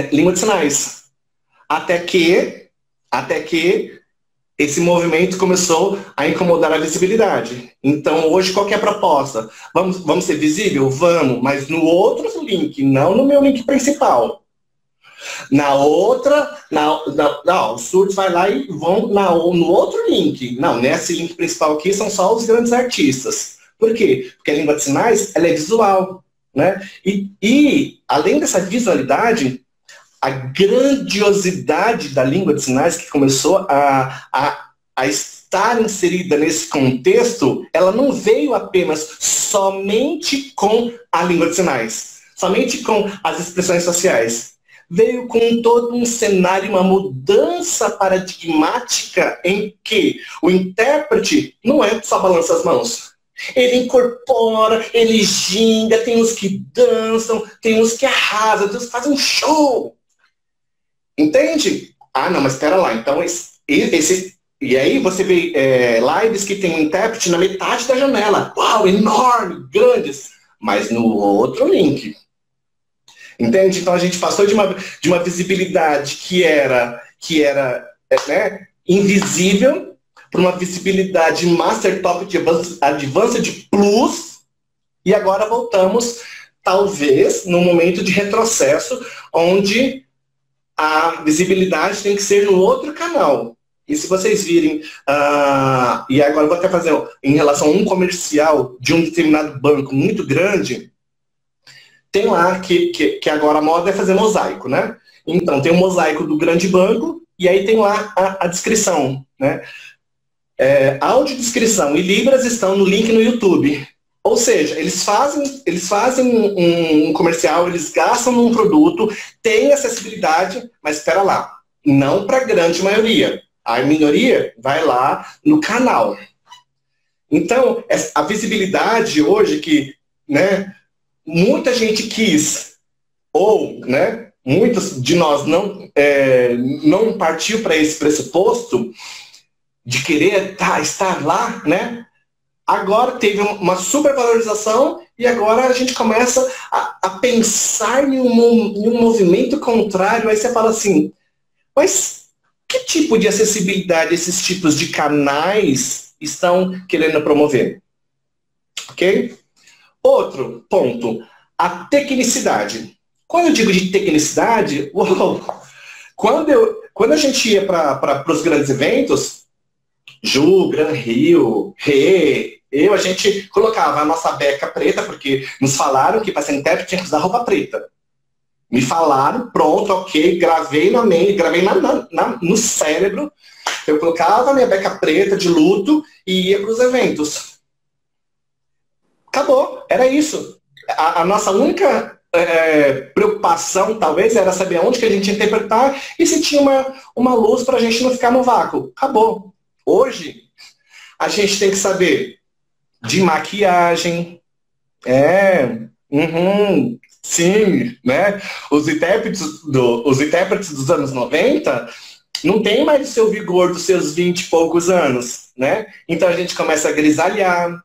língua de sinais. Até que esse movimento começou a incomodar a visibilidade. Então, hoje, qual que é a proposta? Vamos ser visível? Vamos, mas no outro link, não no meu link principal. Na outra, os surdos vai lá e vão no outro link. Não, nesse link principal aqui são só os grandes artistas. Por quê? Porque a língua de sinais, ela é visual. Né? E além dessa visualidade, a grandiosidade da língua de sinais que começou a estar inserida nesse contexto, ela não veio apenas somente com a língua de sinais, somente com as expressões sociais. Veio com todo um cenário, uma mudança paradigmática em que o intérprete não é só balança as mãos. Ele incorpora, ele ginga, tem uns que dançam, tem uns que arrasam, tem uns que fazem um show. Entende? Não, mas espera lá. Então, e aí você vê lives que tem um intérprete na metade da janela. Uau, enorme, grandes. Mas no outro link. Entende? Então a gente passou de uma visibilidade que era invisível para uma visibilidade Master Top de Advanced Plus, e agora voltamos, talvez, num momento de retrocesso, onde a visibilidade tem que ser no outro canal. E se vocês virem, e agora eu vou até fazer em relação a um comercial de um determinado banco muito grande, tem lá que agora a moda é fazer mosaico, né? Então tem um mosaico do grande banco, e aí tem lá a descrição, né? Audiodescrição e Libras estão no link no YouTube. Ou seja, eles fazem um comercial, eles gastam num produto, tem acessibilidade, mas espera lá, não para a grande maioria. A minoria vai lá no canal. Então, a visibilidade hoje que, né, muita gente quis, ou, né, muitos de nós não partiu para esse pressuposto de querer estar lá, né? Agora teve uma supervalorização e agora a gente começa a pensar em um movimento contrário. Aí você fala assim, mas que tipo de acessibilidade esses tipos de canais estão querendo promover? Ok? Outro ponto, a tecnicidade. Quando eu digo de tecnicidade, quando a gente ia para os grandes eventos, Ju, Gran Rio, a gente colocava a nossa beca preta, porque nos falaram que para ser intérprete tinha que usar roupa preta. Me falaram, pronto, ok, gravei na mente, gravei no cérebro. Eu colocava minha beca preta de luto e ia para os eventos. Acabou, era isso. A nossa única preocupação, talvez, era saber onde que a gente ia interpretar e se tinha uma luz para a gente não ficar no vácuo. Acabou. Hoje, a gente tem que saber de maquiagem. Sim, né? Os intérpretes dos anos 90 não tem mais o seu vigor dos seus 20 e poucos anos, né? Então a gente começa a grisalhar.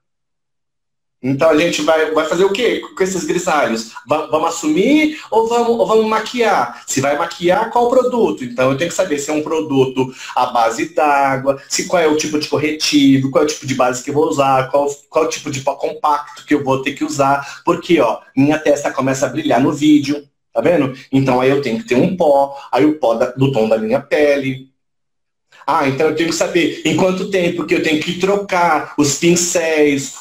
Então a gente vai fazer o quê com esses grisalhos? Vamos assumir ou vamos maquiar? Se vai maquiar, qual produto? Então eu tenho que saber se é um produto à base d'água, qual é o tipo de corretivo, qual é o tipo de base que eu vou usar, qual é o tipo de pó compacto que eu vou ter que usar, porque ó, minha testa começa a brilhar no vídeo, tá vendo? Então aí eu tenho que ter um pó, aí o pó do tom da minha pele. Então eu tenho que saber em quanto tempo que eu tenho que trocar os pincéis,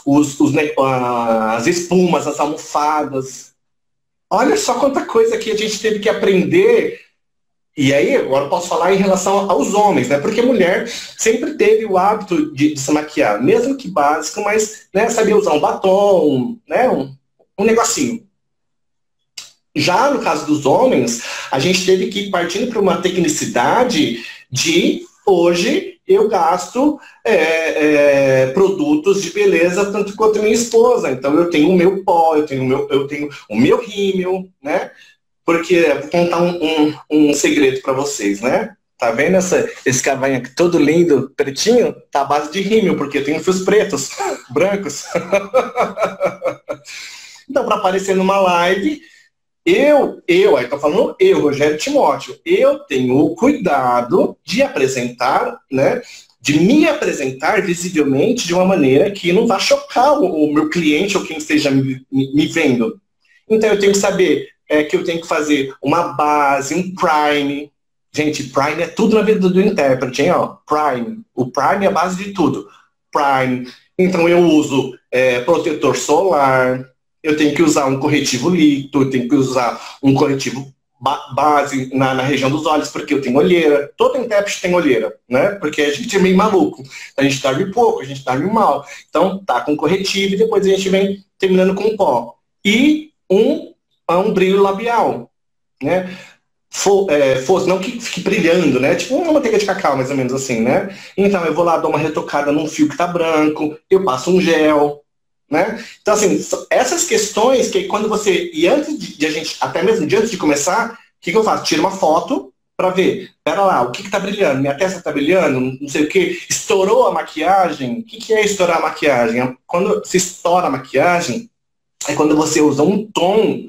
as espumas, as almofadas. Olha só quanta coisa que a gente teve que aprender. E aí, agora eu posso falar em relação aos homens, né? Porque mulher sempre teve o hábito de se maquiar, mesmo que básico, mas né, sabia usar um batom, né? Um negocinho. Já no caso dos homens, a gente teve que ir partindo para uma tecnicidade de... Hoje eu gasto produtos de beleza tanto quanto minha esposa. Então eu tenho o meu pó, eu tenho o meu rímel, né? Porque vou contar um segredo para vocês, né? Tá vendo esse cavanho aqui todo lindo, pretinho? Tá à base de rímel, porque eu tenho fios pretos, brancos. Então, para aparecer numa live, aí tô falando Rogério Timóteo, eu tenho o cuidado de apresentar, né, de me apresentar visivelmente de uma maneira que não vá chocar o meu cliente ou quem esteja me vendo. Então eu tenho que saber que eu tenho que fazer uma base, um prime. Gente, prime é tudo na vida do intérprete, hein, ó. Prime. O prime é a base de tudo. Prime. Então eu uso protetor solar. Eu tenho que usar um corretivo líquido, eu tenho que usar um corretivo base na região dos olhos, porque eu tenho olheira. Todo intérprete tem olheira, né? Porque a gente é meio maluco. A gente dorme pouco, a gente dorme mal. Então, tá com corretivo e depois a gente vem terminando com pó. E um brilho labial, né? Não que fique brilhando, né? Tipo uma manteiga de cacau, mais ou menos assim, né? Então, eu vou lá, dou uma retocada num fio que tá branco, eu passo um gel, né? Então, assim, essas questões que quando você... E antes de a gente, até mesmo antes de começar, o que eu faço? Tiro uma foto para ver. Pera lá, o que tá brilhando? Minha testa tá brilhando? Não sei o que. Estourou a maquiagem? O que é estourar a maquiagem? Quando se estoura a maquiagem, é quando você usa um tom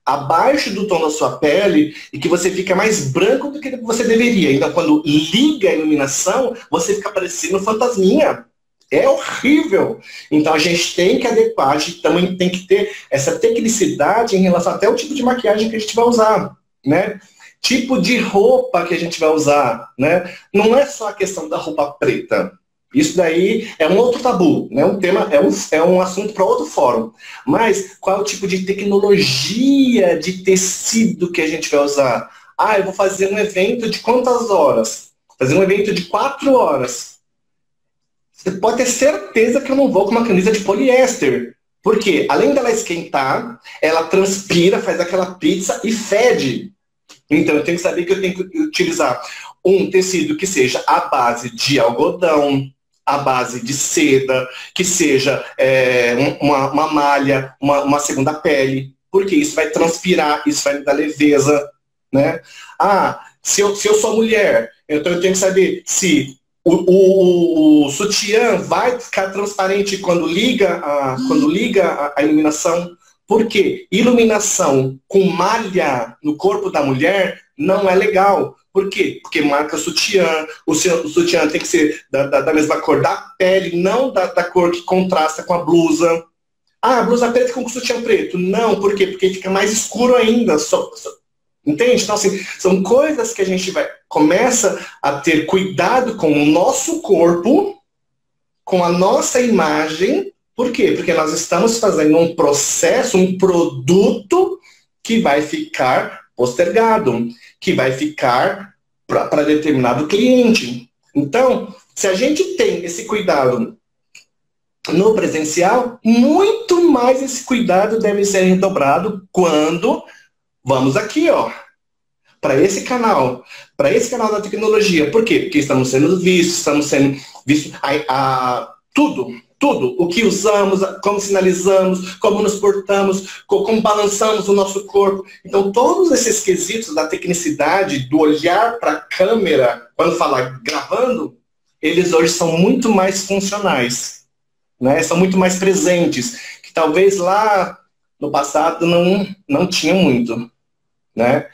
abaixo do tom da sua pele e que você fica mais branco do que você deveria. Então, quando liga a iluminação, você fica parecendo fantasminha. É horrível. Então a gente tem que adequar, a gente também tem que ter essa tecnicidade em relação até ao tipo de maquiagem que a gente vai usar, né? Tipo de roupa que a gente vai usar, né? Não é só a questão da roupa preta. Isso daí é um outro tabu, né? Um tema, é um assunto para outro fórum. Mas qual é o tipo de tecnologia de tecido que a gente vai usar? Eu vou fazer um evento de quantas horas? Fazer um evento de 4 horas. Você pode ter certeza que eu não vou com uma camisa de poliéster. Porque, além dela esquentar, ela transpira, faz aquela pizza e fede. Então, eu tenho que saber que eu tenho que utilizar um tecido que seja à base de algodão, à base de seda, que seja uma malha, uma segunda pele. Porque isso vai transpirar, isso vai me dar leveza, né? Se eu sou mulher, então eu tenho que saber se... O sutiã vai ficar transparente quando liga a iluminação. Por quê? Iluminação com malha no corpo da mulher não é legal. Por quê? Porque marca sutiã. O sutiã tem que ser da mesma cor da pele, não da cor que contrasta com a blusa. A blusa preta com o sutiã preto. Não, por quê? Porque fica mais escuro ainda. Entende? Então, assim, são coisas que a gente começa a ter cuidado com o nosso corpo, com a nossa imagem. Por quê? Porque nós estamos fazendo um processo, um produto que vai ficar postergado, que vai ficar para determinado cliente. Então, se a gente tem esse cuidado no presencial, muito mais esse cuidado deve ser redobrado quando vamos aqui, ó, para esse canal da tecnologia. Por quê? Porque estamos sendo vistos tudo, o que usamos, como sinalizamos, como nos portamos, como balançamos o nosso corpo. Então, todos esses quesitos da tecnicidade, do olhar para a câmera, quando fala gravando, eles hoje são muito mais funcionais, né? São muito mais presentes, que talvez lá no passado não tinham muito, né?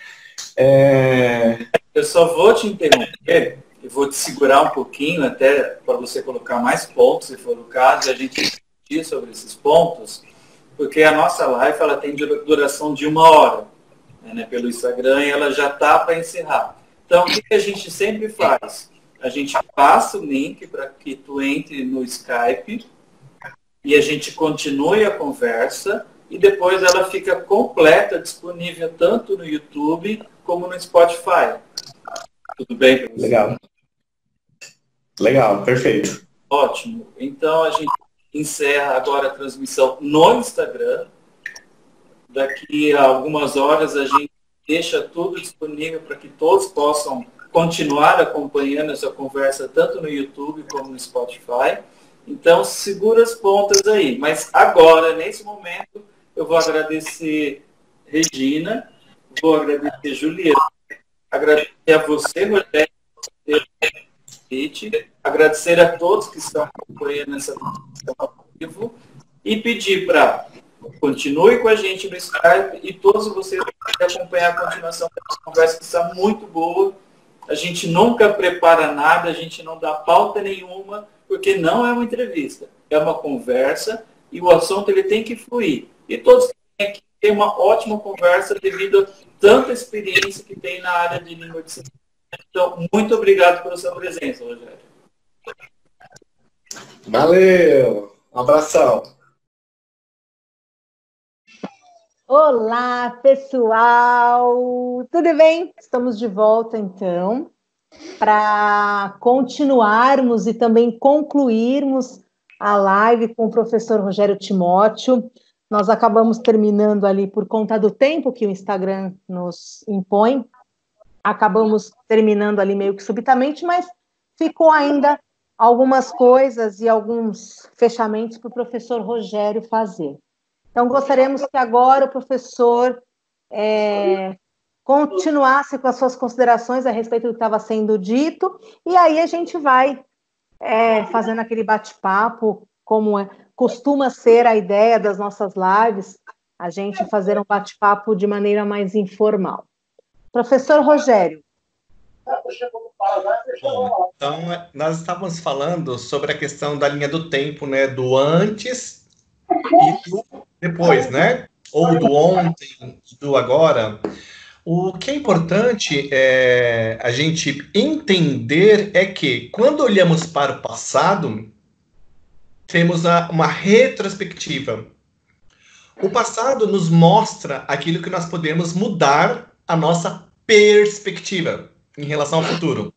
Eu só vou te interromper, eu vou te segurar um pouquinho até para você colocar mais pontos, se for o caso, e a gente discutir sobre esses pontos, porque a nossa live ela tem duração de 1 hora, né, pelo Instagram, e ela já está para encerrar. Então, o que a gente sempre faz? A gente passa o link para que tu entre no Skype e a gente continue a conversa e depois ela fica completa, disponível tanto no YouTube como no Spotify. Tudo bem para você? Legal, perfeito. Ótimo. Então a gente encerra agora a transmissão no Instagram. Daqui a algumas horas a gente deixa tudo disponível para que todos possam continuar acompanhando essa conversa tanto no YouTube como no Spotify. Então segura as pontas aí. Mas agora, nesse momento, eu vou agradecer Regina, vou agradecer Juliana, agradecer a você, Rogério, agradecer a todos que estão acompanhando essa transmissão ao vivo e pedir para continue com a gente no Skype e todos vocês vão acompanhar a continuação dessa conversa que está muito boa. A gente nunca prepara nada, a gente não dá pauta nenhuma, porque não é uma entrevista, é uma conversa e o assunto ele tem que fluir. E todos que têm aqui têm uma ótima conversa devido a tanta experiência que tem na área de língua de sinais. Então, muito obrigado pela sua presença, Rogério. Valeu! Um abração! Olá, pessoal! Tudo bem? Estamos de volta, então, para continuarmos e também concluirmos a live com o professor Rogério Timóteo. Nós acabamos terminando ali por conta do tempo que o Instagram nos impõe. Acabamos terminando ali meio que subitamente, mas ficou ainda algumas coisas e alguns fechamentos para o professor Rogério fazer. Então, gostaríamos que agora o professor continuasse com as suas considerações a respeito do que estava sendo dito, e aí a gente vai fazendo aquele bate-papo, como costuma ser a ideia das nossas lives, a gente fazer um bate-papo de maneira mais informal. Professor Rogério. Bom, então, nós estávamos falando sobre a questão da linha do tempo, né, do antes e do depois, né? Ou do ontem, do agora. O que é importante a gente entender é que, quando olhamos para o passado, temos uma retrospectiva. O passado nos mostra aquilo que nós podemos mudar a nossa perspectiva em relação ao futuro.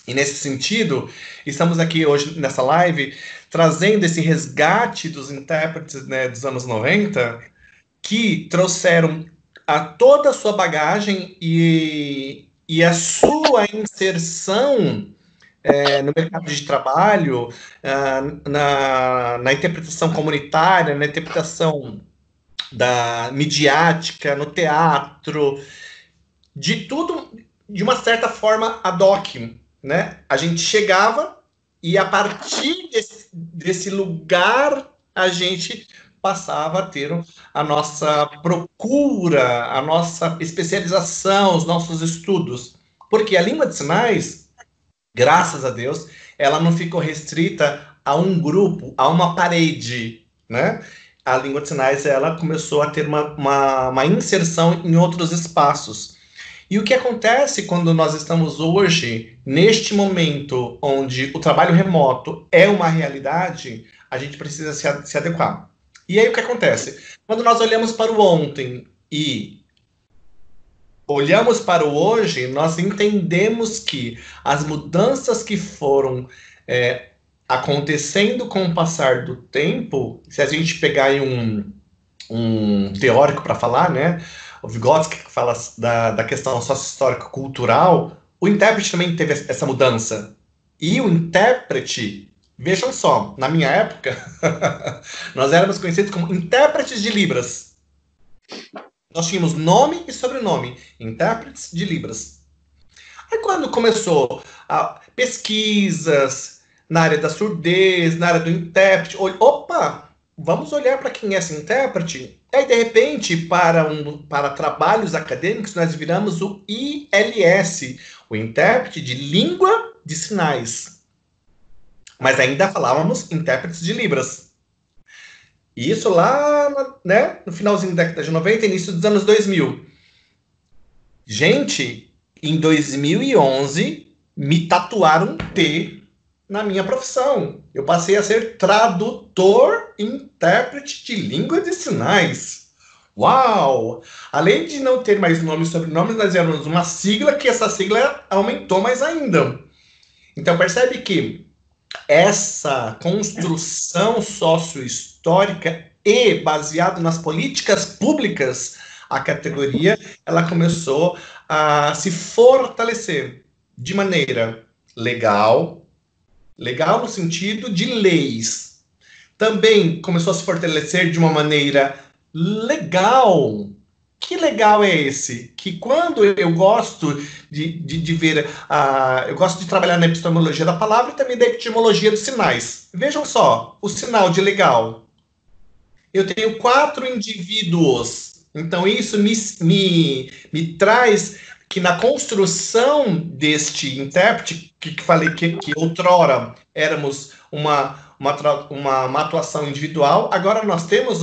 E nesse sentido, estamos aqui hoje nessa live trazendo esse resgate dos intérpretes, né, dos anos 90, que trouxeram a toda a sua bagagem e a sua inserção no mercado de trabalho, na interpretação comunitária, na interpretação midiática, no teatro, de tudo de uma certa forma ad hoc, né? A gente chegava e a partir desse lugar a gente passava a ter a nossa procura, a nossa especialização, os nossos estudos. Porque a língua de sinais, graças a Deus, ela não ficou restrita a um grupo, a uma parede, né? A língua de sinais, ela começou a ter uma inserção em outros espaços. E o que acontece quando nós estamos hoje, neste momento onde o trabalho remoto é uma realidade, a gente precisa se adequar. E aí o que acontece? Quando nós olhamos para o ontem e olhamos para o hoje, nós entendemos que as mudanças que foram acontecendo com o passar do tempo, se a gente pegar aí um teórico para falar, né, o Vygotsky, que fala da questão sócio-histórico-cultural, o intérprete também teve essa mudança. E o intérprete, vejam só, na minha época, nós éramos conhecidos como intérpretes de Libras. Nós tínhamos nome e sobrenome, intérpretes de Libras. Aí quando começou pesquisas na área da surdez, na área do intérprete, opa, vamos olhar para quem é esse intérprete. Aí, de repente, para trabalhos acadêmicos, nós viramos o ILS, o intérprete de língua de sinais. Mas ainda falávamos intérpretes de Libras. E isso lá, né, no finalzinho da década de 90, início dos anos 2000. Gente, em 2011, me tatuaram um T na minha profissão. Eu passei a ser tradutor e intérprete de língua de sinais. Uau! Além de não ter mais nome e sobrenome, nós éramos uma sigla, que essa sigla aumentou mais ainda. Então, percebe que essa construção sócio-histórica e baseada nas políticas públicas, a categoria, ela começou a se fortalecer de maneira legal no sentido de leis. Também começou a se fortalecer de uma maneira legal. Que legal é esse? Que quando eu gosto de ver, eu gosto de trabalhar na epistemologia da palavra e também da etimologia dos sinais. Vejam só, o sinal de legal. Eu tenho 4 indivíduos. Então isso me traz que na construção deste intérprete, que falei que outrora éramos uma atuação individual, agora nós temos,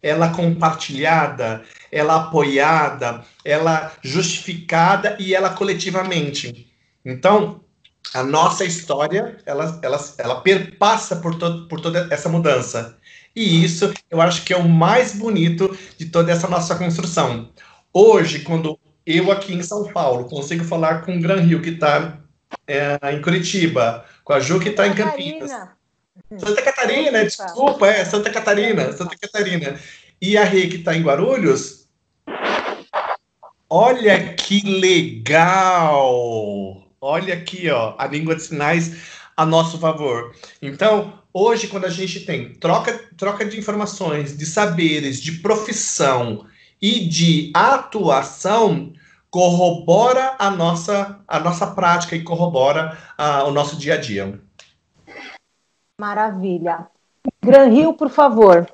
ela compartilhada, ela apoiada, ela justificada e ela coletivamente. Então, a nossa história, ela perpassa por toda essa mudança. E isso, eu acho que é o mais bonito de toda essa nossa construção. Hoje, quando eu aqui em São Paulo consigo falar com o Gran Rio, que está em Curitiba, com a Ju, que está em Campinas. Santa Catarina, desculpa, Santa Catarina. E a Rê, que está em Guarulhos. Olha que legal! Olha aqui, a língua de sinais a nosso favor. Então, hoje, quando a gente tem troca de informações, de saberes, de profissão e de atuação, corrobora a nossa prática e corrobora o nosso dia a dia. Maravilha. Gran Rio, por favor.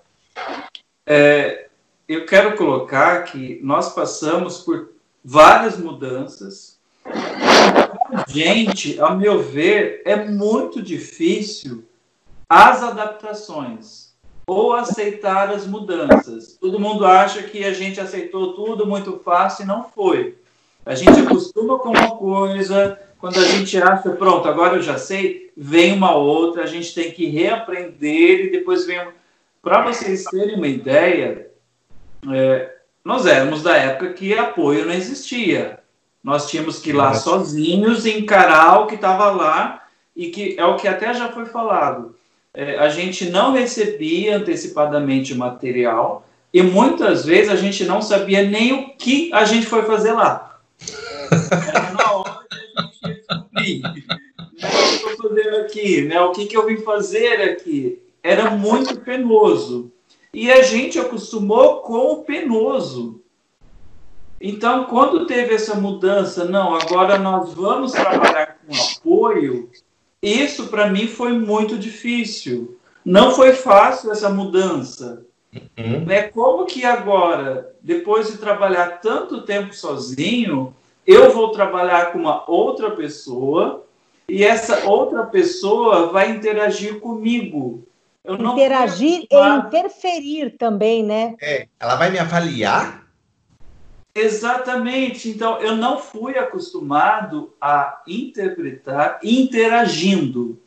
Eu quero colocar que nós passamos por várias mudanças. Gente, ao meu ver, é muito difícil as adaptações ou aceitar as mudanças. Todo mundo acha que a gente aceitou tudo muito fácil e não foi. A gente acostuma com uma coisa, quando a gente acha, pronto, agora eu já sei, vem uma outra, a gente tem que reaprender e depois vem... Para vocês terem uma ideia, nós éramos da época que apoio não existia. Nós tínhamos que ir lá sozinhos, encarar o que estava lá, e que é o que até já foi falado. A gente não recebia antecipadamente o material, e muitas vezes a gente não sabia nem o que a gente foi fazer lá. Era na hora que a gente ia descobrir. O que eu estou fazendo aqui? Né? O que eu vim fazer aqui? Era muito penoso. E a gente acostumou com o penoso. Então, quando teve essa mudança, não, agora nós vamos trabalhar com apoio, isso para mim foi muito difícil. Não foi fácil essa mudança. Como que agora, depois de trabalhar tanto tempo sozinho, eu vou trabalhar com uma outra pessoa e essa outra pessoa vai interagir comigo. Interagir e interferir também, né? Ela vai me avaliar? Exatamente. Então, eu não fui acostumado a interpretar interagindo.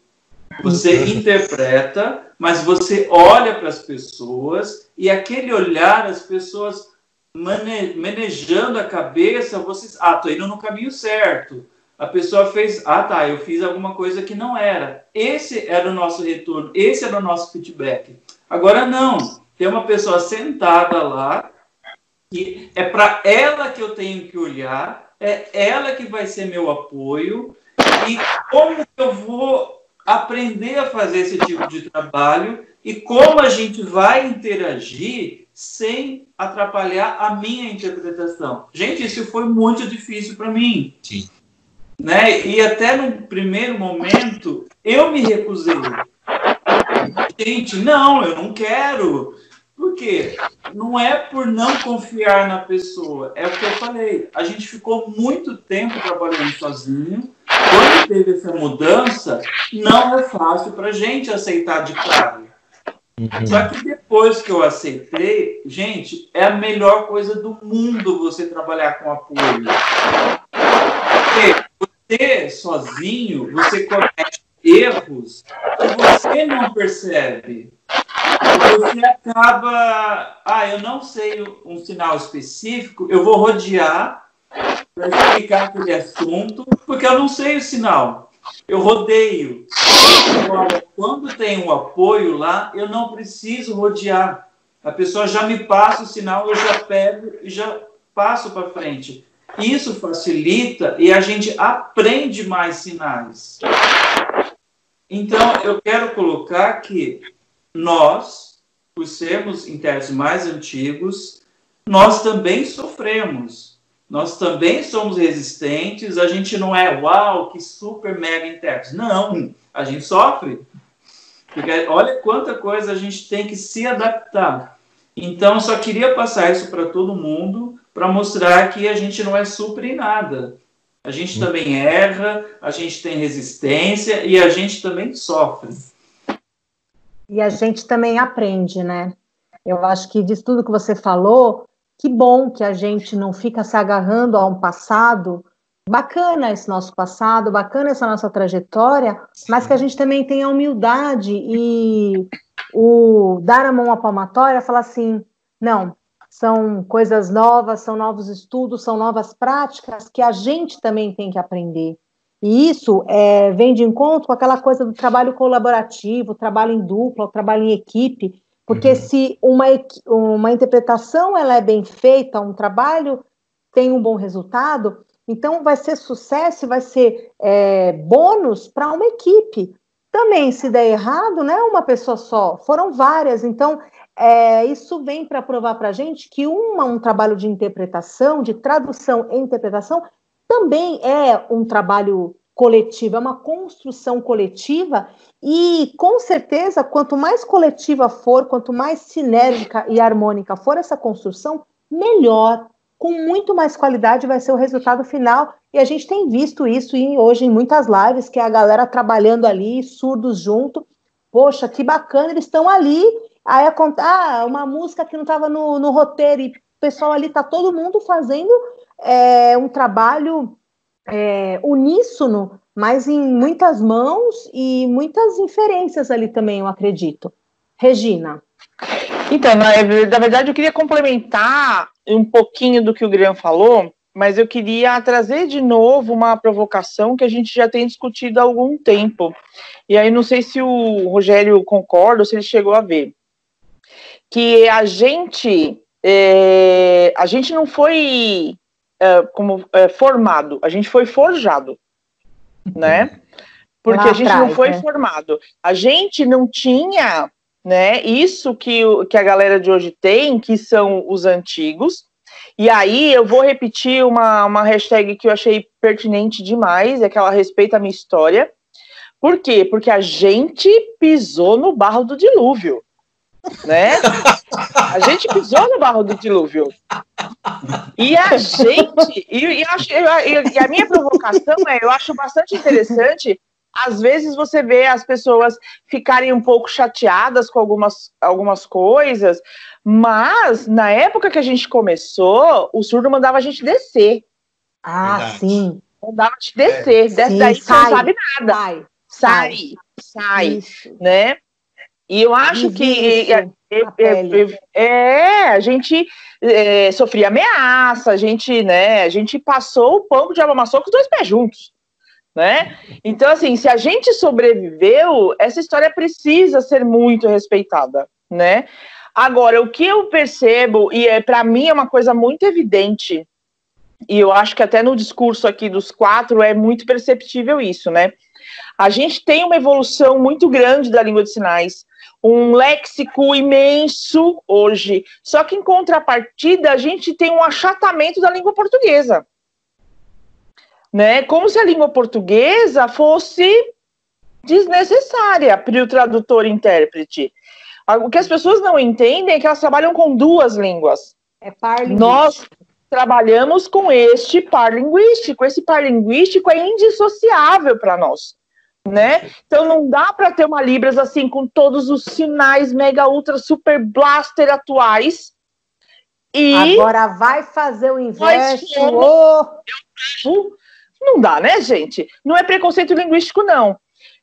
Você interpreta, mas você olha para as pessoas e aquele olhar, as pessoas manejando a cabeça, você... tô indo no caminho certo. A pessoa fez... eu fiz alguma coisa que não era. Esse era o nosso retorno, esse era o nosso feedback. Agora não. Tem uma pessoa sentada lá, e é para ela que eu tenho que olhar, é ela que vai ser meu apoio, e como eu vou aprender a fazer esse tipo de trabalho e como a gente vai interagir sem atrapalhar a minha interpretação. Gente, isso foi muito difícil para mim. Sim. Né? E até no primeiro momento, eu me recusei. Gente, não, eu não quero. Por quê? Não é por não confiar na pessoa, é o que eu falei. A gente ficou muito tempo trabalhando sozinho. Quando teve essa mudança, não é fácil para a gente aceitar de cara. Só que depois que eu aceitei, gente, é a melhor coisa do mundo você trabalhar com apoio. Porque você sozinho, você comete erros que você não percebe. Você acaba... eu não sei um sinal específico, eu vou rodear para explicar aquele assunto, porque eu não sei o sinal. Eu rodeio. Agora, quando tem um apoio lá, eu não preciso rodear. A pessoa já me passa o sinal, eu já pego e já passo para frente. Isso facilita e a gente aprende mais sinais. Então, eu quero colocar que nós, por sermos intérpretes mais antigos, nós também sofremos. Nós também somos resistentes, a gente não é, uau, que super mega intérprete. Não, a gente sofre. Porque olha quanta coisa a gente tem que se adaptar. Então, eu só queria passar isso para todo mundo, para mostrar que a gente não é super em nada. A gente também erra, a gente tem resistência e a gente também sofre. E a gente também aprende, né? Eu acho que disso tudo que você falou, que bom que a gente não fica se agarrando a um passado. Bacana esse nosso passado, bacana essa nossa trajetória, mas que a gente também tenha a humildade e o dar a mão à palmatória, falar assim, não, são coisas novas, são novos estudos, são novas práticas que a gente também tem que aprender. E isso vem de encontro com aquela coisa do trabalho colaborativo, trabalho em dupla, trabalho em equipe, porque se uma interpretação ela é bem feita, um trabalho tem um bom resultado, então vai ser sucesso, vai ser bônus para uma equipe. Também, se der errado, não é uma pessoa só, foram várias. Então, isso vem para provar para a gente que um trabalho de interpretação, de tradução e interpretação, também é um trabalho coletivo, é uma construção coletiva, e com certeza, quanto mais coletiva for, quanto mais sinérgica e harmônica for essa construção, melhor, com muito mais qualidade vai ser o resultado final, e a gente tem visto isso hoje em muitas lives, que é a galera trabalhando ali, surdos junto, poxa, que bacana, eles estão ali, aí uma música que não estava no roteiro, e o pessoal ali está todo mundo fazendo um trabalho uníssono, mas em muitas mãos e muitas inferências ali também, eu acredito. Regina. Então, na verdade, eu queria complementar um pouquinho do que o Graham falou, mas eu queria trazer de novo uma provocação que a gente já tem discutido há algum tempo. E aí não sei se o Rogério concorda ou se ele chegou a ver. Que a gente não foi formado, a gente foi forjado, né? Porque a gente não foi formado. A gente não tinha, né, isso que a galera de hoje tem, que são os antigos. E aí eu vou repetir uma hashtag que eu achei pertinente demais, é que ela respeita a minha história. Por quê? Porque a gente pisou no barro do dilúvio, né? A gente pisou no barro do dilúvio. E a gente... E a minha provocação eu acho bastante interessante, às vezes você vê as pessoas ficarem um pouco chateadas com algumas coisas, mas na época que a gente começou, o surdo mandava a gente descer. Ah, verdade. Sim. Mandava a gente descer. Desce daí que você não sabe nada. Sai. Isso. Né? E eu acho que A gente sofria ameaça, a gente passou o pão que o diabo amassou com os 2 pés juntos, né? Então, assim, se a gente sobreviveu, essa história precisa ser muito respeitada, né? Agora, o que eu percebo, e para mim é uma coisa muito evidente, e eu acho que até no discurso aqui dos 4 é muito perceptível isso, né? A gente tem uma evolução muito grande da língua de sinais, um léxico imenso hoje, só que em contrapartida a gente tem um achatamento da língua portuguesa, né? Como se a língua portuguesa fosse desnecessária para o tradutor e intérprete. O que as pessoas não entendem é que elas trabalham com 2 línguas. Par linguístico. Nós trabalhamos com este par linguístico. Esse par linguístico é indissociável para nós, né? Então não dá para ter uma Libras assim com todos os sinais mega ultra super blaster atuais e agora vai fazer o inverso. Não dá, né, gente? Não é preconceito linguístico, não.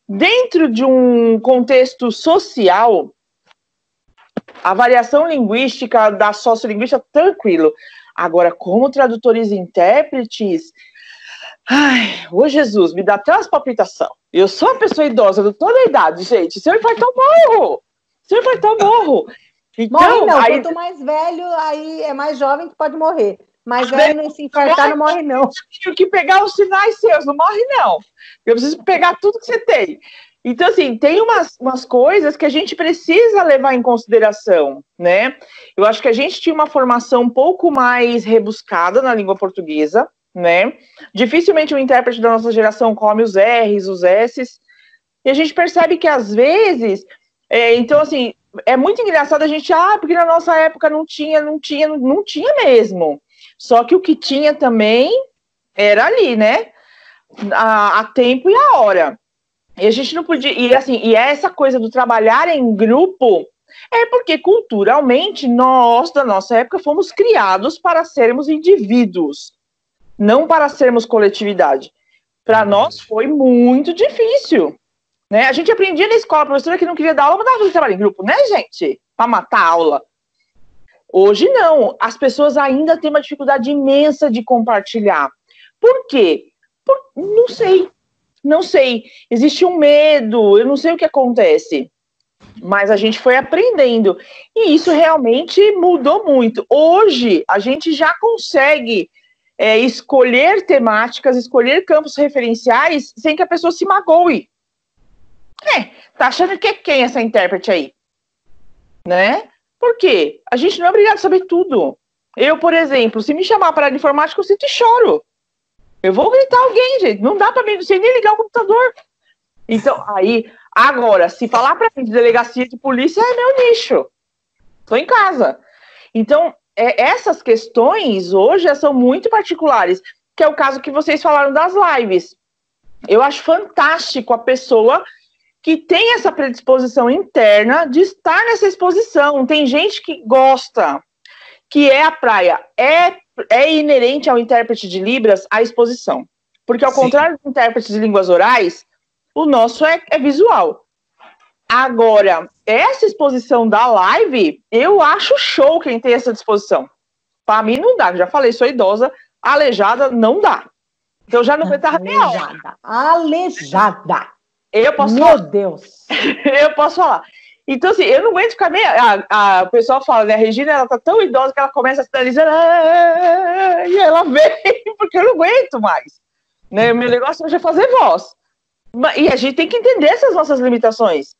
Dentro de um contexto social, a variação linguística da sociolinguística, tranquilo. Agora, como tradutores e intérpretes, ô Jesus, me dá até umas palpitação. Eu sou uma pessoa idosa, de toda a idade, gente. Se eu infartar, eu morro. Então, morre não, quanto mais velho, aí é mais jovem que pode morrer. Mais velho, nem se infartar, não morre não. Eu tenho que pegar os sinais seus, não morre não. Eu preciso pegar tudo que você tem. Então, assim, tem umas coisas que a gente precisa levar em consideração, né? Eu acho que a gente tinha uma formação um pouco mais rebuscada na língua portuguesa, né? Dificilmente o intérprete da nossa geração come os R's, os S's, e a gente percebe que, às vezes, então, assim, é muito engraçado a gente, porque na nossa época não tinha mesmo. Só que o que tinha também era ali, né? A tempo e a hora. E a gente não podia. E assim, e essa coisa do trabalhar em grupo é porque culturalmente nós, da nossa época, fomos criados para sermos indivíduos, não para sermos coletividade. Para nós foi muito difícil, né? A gente aprendia na escola, a professora que não queria dar aula, mandava fazer trabalho em grupo, né, gente? Para matar a aula. Hoje não, as pessoas ainda têm uma dificuldade imensa de compartilhar. Por quê? Não sei. Existe um medo, eu não sei o que acontece. Mas a gente foi aprendendo. E isso realmente mudou muito. Hoje, a gente já consegue escolher temáticas, escolher campos referenciais sem que a pessoa se magoe. Tá achando que é quem essa intérprete aí? Né? Por quê? A gente não é obrigado a saber tudo. Eu, por exemplo, se me chamar para a área de informática, eu sinto e choro. Eu vou gritar alguém, gente. Não dá para mim, não sei nem ligar o computador. Então, aí, agora, se falar para mim de delegacia de polícia, é meu nicho. Estou em casa. Então, essas questões hoje são muito particulares, que é o caso que vocês falaram das lives. Eu acho fantástico a pessoa que tem essa predisposição interna de estar nessa exposição. Tem gente que gosta, que é a praia. É inerente ao intérprete de Libras a exposição. Porque, ao contrário dos intérpretes de línguas orais, o nosso é visual. Agora, essa exposição da live, eu acho show quem tem essa disposição. Para mim, não dá. Já falei, sou idosa, aleijada, não dá. Então, já não aguentava meia hora. Aleijada. Eu posso Meu falar. Deus. Eu posso falar. Então, assim, eu não aguento ficar meio... O pessoal fala, né? A Regina, ela tá tão idosa que ela começa a sinalizar e ela vem, porque eu não aguento mais. Né? O meu negócio hoje é fazer voz. E a gente tem que entender essas nossas limitações,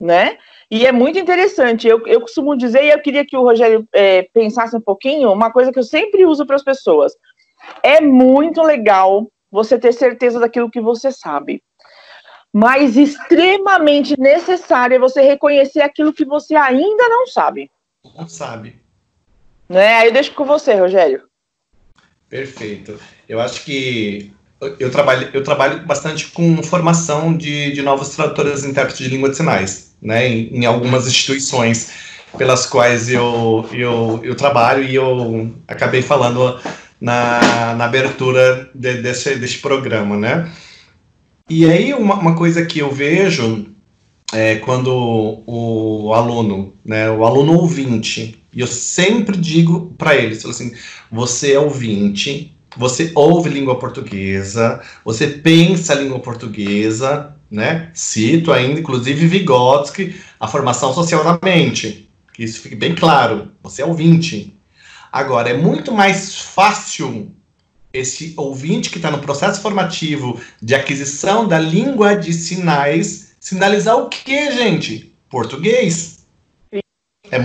né? E é muito interessante. Eu costumo dizer, e eu queria que o Rogério pensasse um pouquinho, uma coisa que eu sempre uso para as pessoas. É muito legal você ter certeza daquilo que você sabe. Mas extremamente necessário é você reconhecer aquilo que você ainda não sabe. Não sabe. Né? Aí eu deixo com você, Rogério. Perfeito. Eu acho que eu trabalho bastante com formação de novos tradutores e intérpretes de língua de sinais, né, em algumas instituições pelas quais eu trabalho, e eu acabei falando na abertura desse programa, né? E aí uma coisa que eu vejo quando o aluno, né, o aluno ouvinte, e eu sempre digo para eles, assim, você é ouvinte, você ouve língua portuguesa, você pensa a língua portuguesa, né? Cito ainda, inclusive, Vygotsky, A Formação Social da Mente, que isso fique bem claro, você é ouvinte. Agora, é muito mais fácil esse ouvinte que está no processo formativo de aquisição da língua de sinais sinalizar o quê, gente? Português. É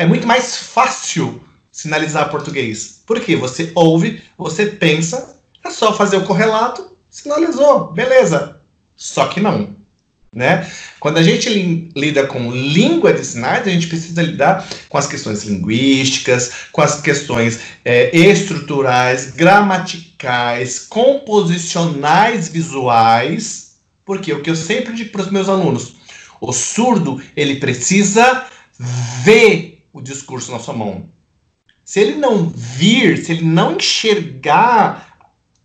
muito mais fácil sinalizar português. Por quê? Você ouve, você pensa, é só fazer o correlato, sinalizou, beleza. Só que não, né? Quando a gente lida com língua de sinais, a gente precisa lidar com as questões linguísticas, com as questões estruturais, gramaticais, composicionais, visuais, porque o que eu sempre digo para os meus alunos, o surdo, ele precisa ver o discurso na sua mão. Se ele não vir, se ele não enxergar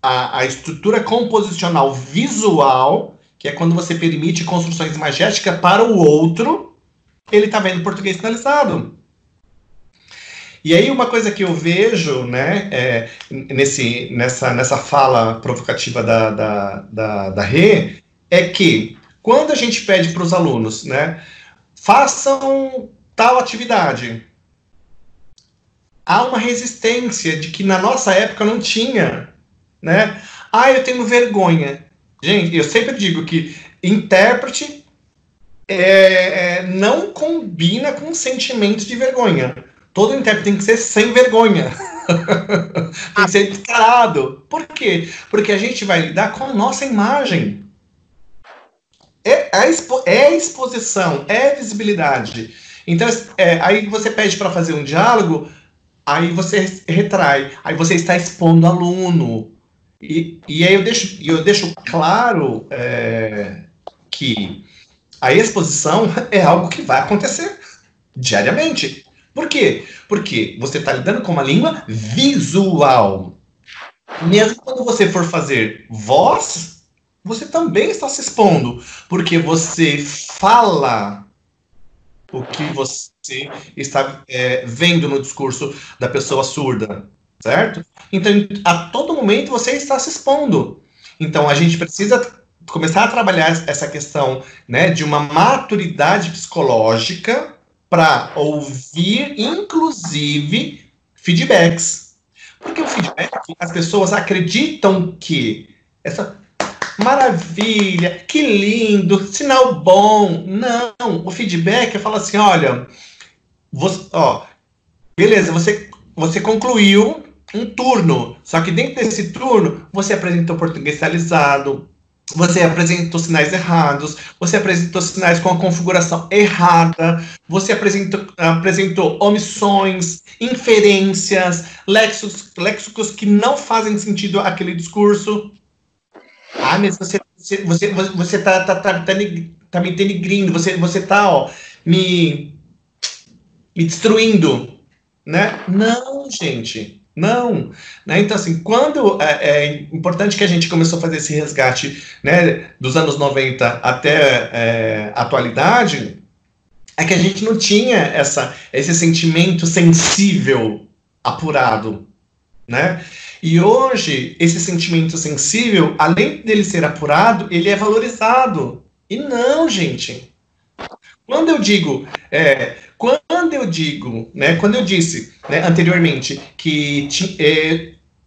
a estrutura composicional visual, que é quando você permite construções imagéticas para o outro, ele está vendo português sinalizado. E aí uma coisa que eu vejo, né, nessa fala provocativa da Rê, é que quando a gente pede para os alunos, né, façam tal atividade, há uma resistência de que na nossa época não tinha, né? Eu tenho vergonha. Gente, eu sempre digo que intérprete não combina com sentimentos de vergonha. Todo intérprete tem que ser sem vergonha. Tem que ser descarado. Por quê? Porque a gente vai lidar com a nossa imagem. É exposição, é visibilidade. Então, aí você pede para fazer um diálogo, aí você retrai, aí você está expondo o aluno. E aí eu deixo claro que a exposição é algo que vai acontecer diariamente. Por quê? Porque você está lidando com uma língua visual. Mesmo quando você for fazer voz, você também está se expondo, porque você fala o que você está vendo no discurso da pessoa surda, certo? Então, a todo momento você está se expondo. Então, a gente precisa começar a trabalhar essa questão, né, de uma maturidade psicológica para ouvir, inclusive, feedbacks. Porque o feedback, as pessoas acreditam que essa maravilha, que lindo, sinal bom. Não, o feedback fala assim, olha, beleza, você concluiu um turno, só que dentro desse turno, você apresentou português sinalizado, você apresentou sinais errados, você apresentou sinais com a configuração errada, você apresentou omissões, inferências, léxicos que não fazem sentido aquele discurso. Mas você tá me denigrindo, você tá, me destruindo, né? Não, gente, não. Né? Então, assim, quando é importante que a gente começou a fazer esse resgate, né, dos anos 90 até a atualidade, é que a gente não tinha esse sentimento sensível apurado, né? E hoje, esse sentimento sensível, além dele ser apurado, ele é valorizado. E não, gente. Quando eu disse, né, anteriormente que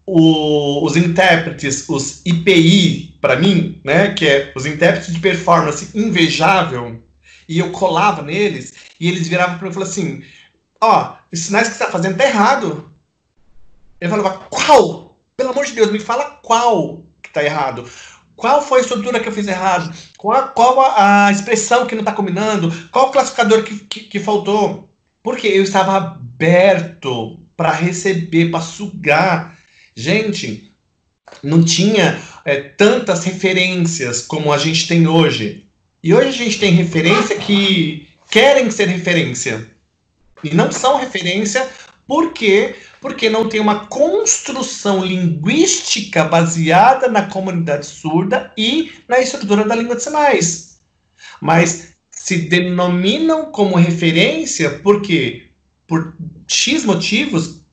os intérpretes, os IPI, para mim, né, que é os intérpretes de performance invejável, e eu colava neles, e eles viravam para mim e falavam assim, os sinais que você está fazendo tá errado. Ele falava, qual? Pelo amor de Deus, me fala qual que tá errado. Qual foi a estrutura que eu fiz errado? Qual a expressão que não está combinando? Qual o classificador que faltou? Porque eu estava aberto para receber, para sugar. Gente, não tinha tantas referências como a gente tem hoje. E hoje a gente tem referência que querem ser referência. E não são referência porque não tem uma construção linguística baseada na comunidade surda e na estrutura da língua de sinais. mas se denominam como referência por quê? Por X motivos,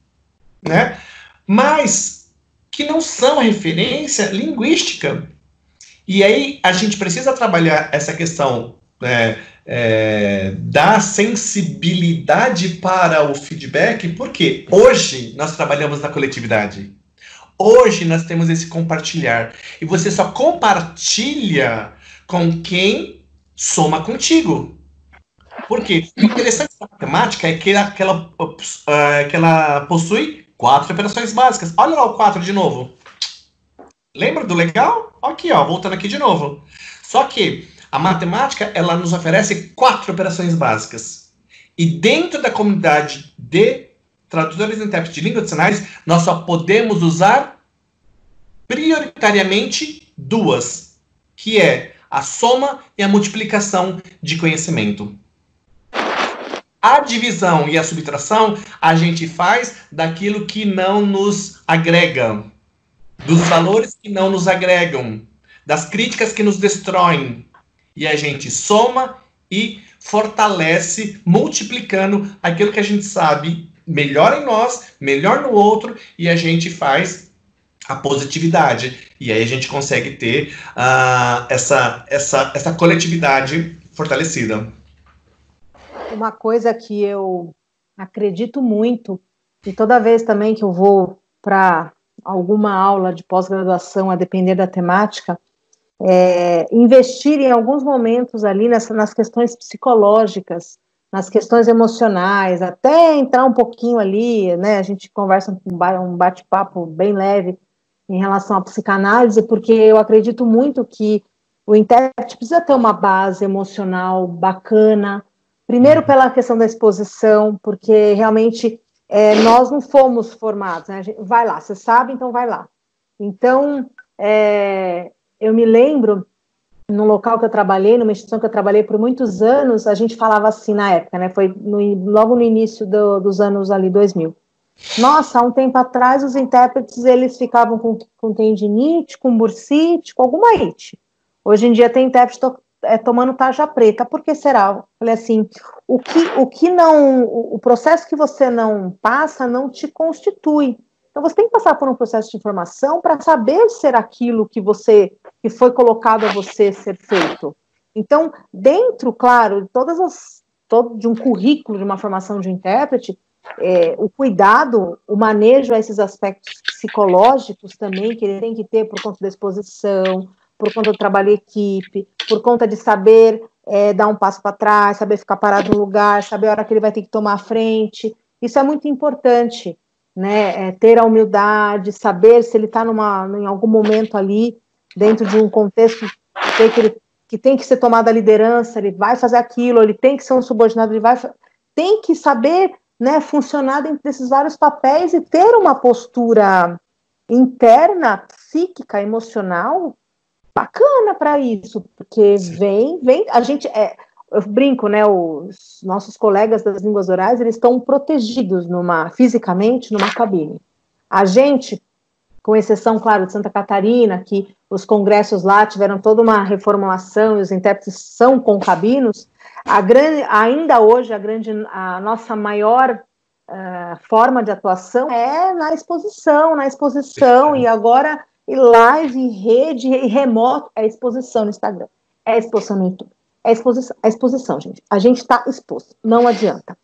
né? Mas que não são referência linguística. E aí a gente precisa trabalhar essa questão da sensibilidade para o feedback, porque hoje nós trabalhamos na coletividade. Hoje nós temos esse compartilhar. E você só compartilha com quem soma contigo. Porque o interessante da matemática é que ela possui 4 operações básicas. Olha lá o 4 de novo. Lembra do legal? Aqui, ó, voltando aqui de novo. Só que a matemática, ela nos oferece 4 operações básicas. E dentro da comunidade de tradutores e intérpretes de língua de sinais, nós só podemos usar prioritariamente 2, que é a soma e a multiplicação de conhecimento. A divisão e a subtração a gente faz daquilo que não nos agrega, dos valores que não nos agregam, das críticas que nos destroem. E a gente soma e fortalece, multiplicando aquilo que a gente sabe melhor em nós, melhor no outro, e a gente faz a positividade. E aí a gente consegue ter essa coletividade fortalecida. Uma coisa que eu acredito muito, e toda vez também que eu vou para alguma aula de pós-graduação, a depender da temática, investir em alguns momentos ali nas questões psicológicas, nas questões emocionais, até entrar um pouquinho ali, né, a gente conversa um bate-papo bem leve em relação à psicanálise, porque eu acredito muito que o intérprete precisa ter uma base emocional bacana, primeiro pela questão da exposição, porque realmente nós não fomos formados, né? Vai lá, você sabe, então vai lá. Então, eu me lembro, num local que eu trabalhei, numa instituição que eu trabalhei por muitos anos, a gente falava assim na época, né? Foi logo no início dos anos ali 2000. Nossa, há um tempo atrás, os intérpretes, eles ficavam com tendinite, com bursite, com alguma ite. Hoje em dia tem intérprete tomando tarja preta. Por que será? Eu falei assim, o processo que você não passa não te constitui. Então você tem que passar por um processo de informação para saber ser aquilo que foi colocado a você ser feito. Então, dentro, claro, de um currículo de uma formação de intérprete, o cuidado, o manejo a esses aspectos psicológicos também, que ele tem que ter por conta da exposição, por conta do trabalho em equipe, por conta de saber dar um passo para trás, saber ficar parado no lugar, saber a hora que ele vai ter que tomar a frente. Isso é muito importante, né? Ter a humildade, saber se ele está em algum momento ali, dentro de um contexto que tem que ser tomada a liderança, ele vai fazer aquilo, ele tem que ser um subordinado, tem que saber, né, funcionar dentro desses vários papéis e ter uma postura interna, psíquica, emocional, bacana para isso, porque vem, a gente, eu brinco, né, os nossos colegas das línguas orais, eles estão protegidos fisicamente numa cabine. A gente, com exceção, claro, de Santa Catarina, que os congressos lá tiveram toda uma reformulação e os intérpretes são concabinos, ainda hoje a nossa maior forma de atuação é na exposição, e agora e live, e rede, e remoto, é exposição no Instagram, é exposição no YouTube, é exposição, gente. A gente está exposto, não adianta.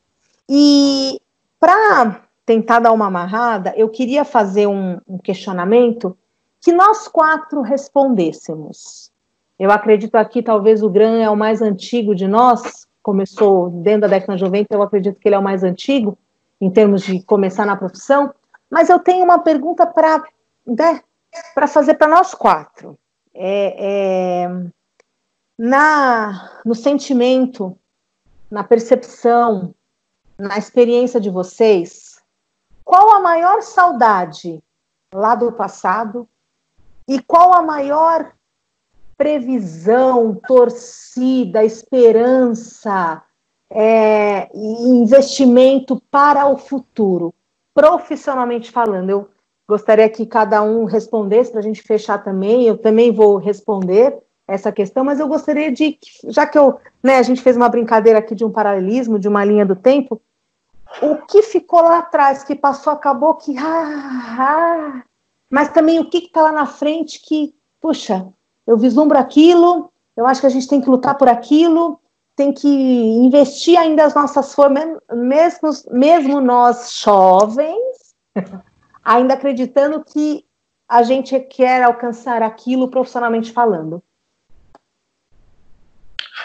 E para tentar dar uma amarrada, eu queria fazer um questionamento que nós 4 respondêssemos. Eu acredito aqui, talvez o Gran é o mais antigo de nós, começou dentro da década de 90, eu acredito que ele é o mais antigo, em termos de começar na profissão, mas eu tenho uma pergunta para fazer para nós 4. No sentimento, na percepção, na experiência de vocês, qual a maior saudade lá do passado e qual a maior previsão, torcida, esperança e investimento para o futuro, profissionalmente falando? Eu gostaria que cada um respondesse para a gente fechar também. Eu também vou responder essa questão, mas eu gostaria de, já que a gente fez uma brincadeira aqui de um paralelismo, de uma linha do tempo, o que ficou lá atrás, que passou, acabou, mas também o que está lá na frente que, puxa, eu vislumbro aquilo, eu acho que a gente tem que lutar por aquilo, tem que investir ainda as nossas formas, mesmo nós jovens, ainda acreditando que a gente quer alcançar aquilo profissionalmente falando.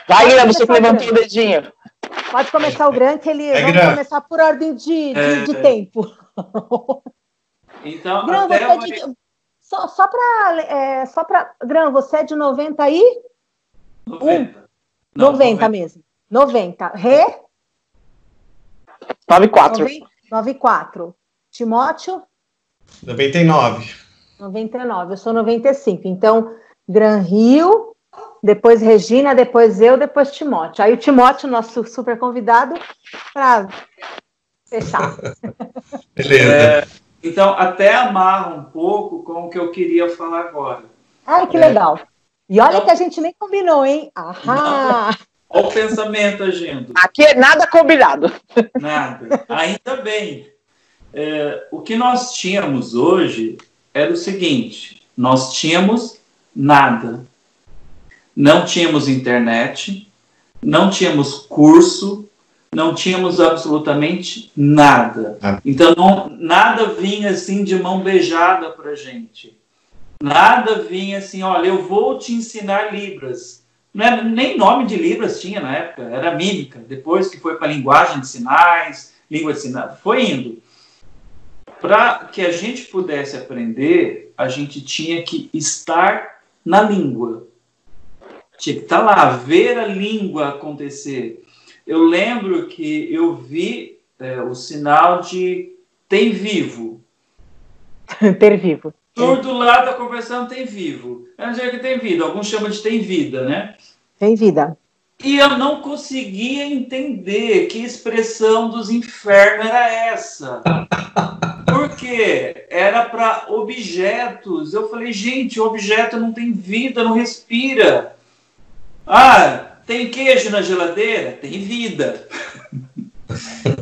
Vai, Gran, você levantou o dedinho. Pode começar o Gran, que vamos começar por ordem de tempo. Então, Gran, até só para Gran, você é de 90 aí? 90. 90 mesmo. 90. Rê? 94. 94. Timóteo? 99. 99. Eu sou 95. Então, Gran Rio, depois Regina, depois eu, depois Timóteo. Aí o Timóteo, nosso super convidado, para fechar. Beleza. Então, até amarra um pouco com o que eu queria falar agora. Ai, que legal. E olha que a gente nem combinou, hein? Ahá! Olha o pensamento agindo. Aqui é nada combinado. Nada. Ainda bem. O que nós tínhamos hoje era o seguinte: nós tínhamos nada. Não tínhamos internet, não tínhamos curso, não tínhamos absolutamente nada. Então, nada vinha assim de mão beijada para a gente. Nada vinha assim, olha, eu vou te ensinar Libras. Não era, nem nome de Libras tinha na época, era mímica. Depois que foi para linguagem de sinais, língua de sinais, foi indo. Para que a gente pudesse aprender, a gente tinha que estar na língua. Tinha que estar lá, ver a língua acontecer. Eu lembro que eu vi o sinal de tem vivo. Ter vivo. Todo lado da conversão tem vivo. Eu não sei o que tem vida. Alguns chamam de tem vida, né? Tem vida. E eu não conseguia entender que expressão dos infernos era essa. Porque era para objetos. Eu falei, gente, o objeto não tem vida, não respira. Ah, tem queijo na geladeira? Tem vida.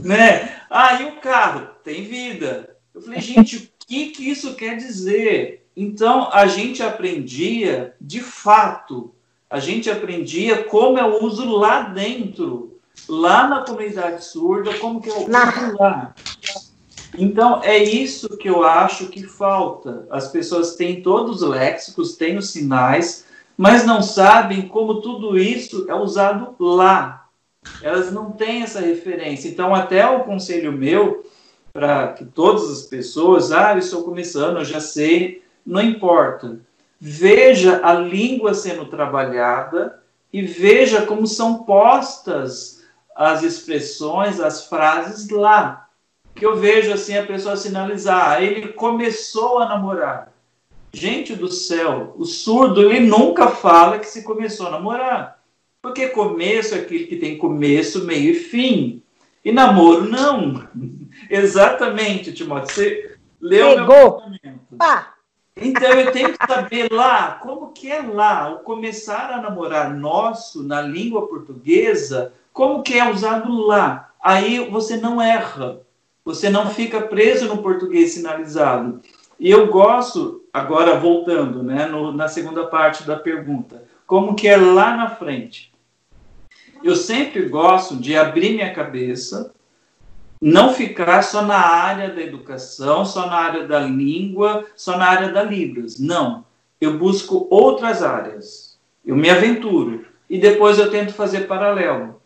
Né? Ah, e o carro? Tem vida. Eu falei, gente, o que isso quer dizer? Então, a gente aprendia, de fato, a gente aprendia como é o uso lá dentro, lá na comunidade surda, como que é o uso lá. Então, é isso que eu acho que falta. As pessoas têm todos os léxicos, têm os sinais, mas não sabem como tudo isso é usado lá. Elas não têm essa referência. Então, até o conselho meu, para que todas as pessoas, eu estou começando, eu já sei, não importa. Veja a língua sendo trabalhada e veja como são postas as expressões, as frases lá. Que eu vejo assim a pessoa sinalizar, ele começou a namorar. Gente do céu, o surdo, ele nunca fala que se começou a namorar. Porque começo é aquilo que tem começo, meio e fim. E namoro, não. Exatamente, Timóteo. Você leu meu pensamento. Pá. Então, eu tenho que saber lá, como que é lá, o começar a namorar nosso, na língua portuguesa, como que é usado lá. Aí você não erra. Você não fica preso no português sinalizado. E eu gosto, agora voltando, né, na segunda parte da pergunta, como que é lá na frente. Eu sempre gosto de abrir minha cabeça, não ficar só na área da educação, só na área da língua, só na área da Libras. Não. Eu busco outras áreas. Eu me aventuro. E depois eu tento fazer paralelo.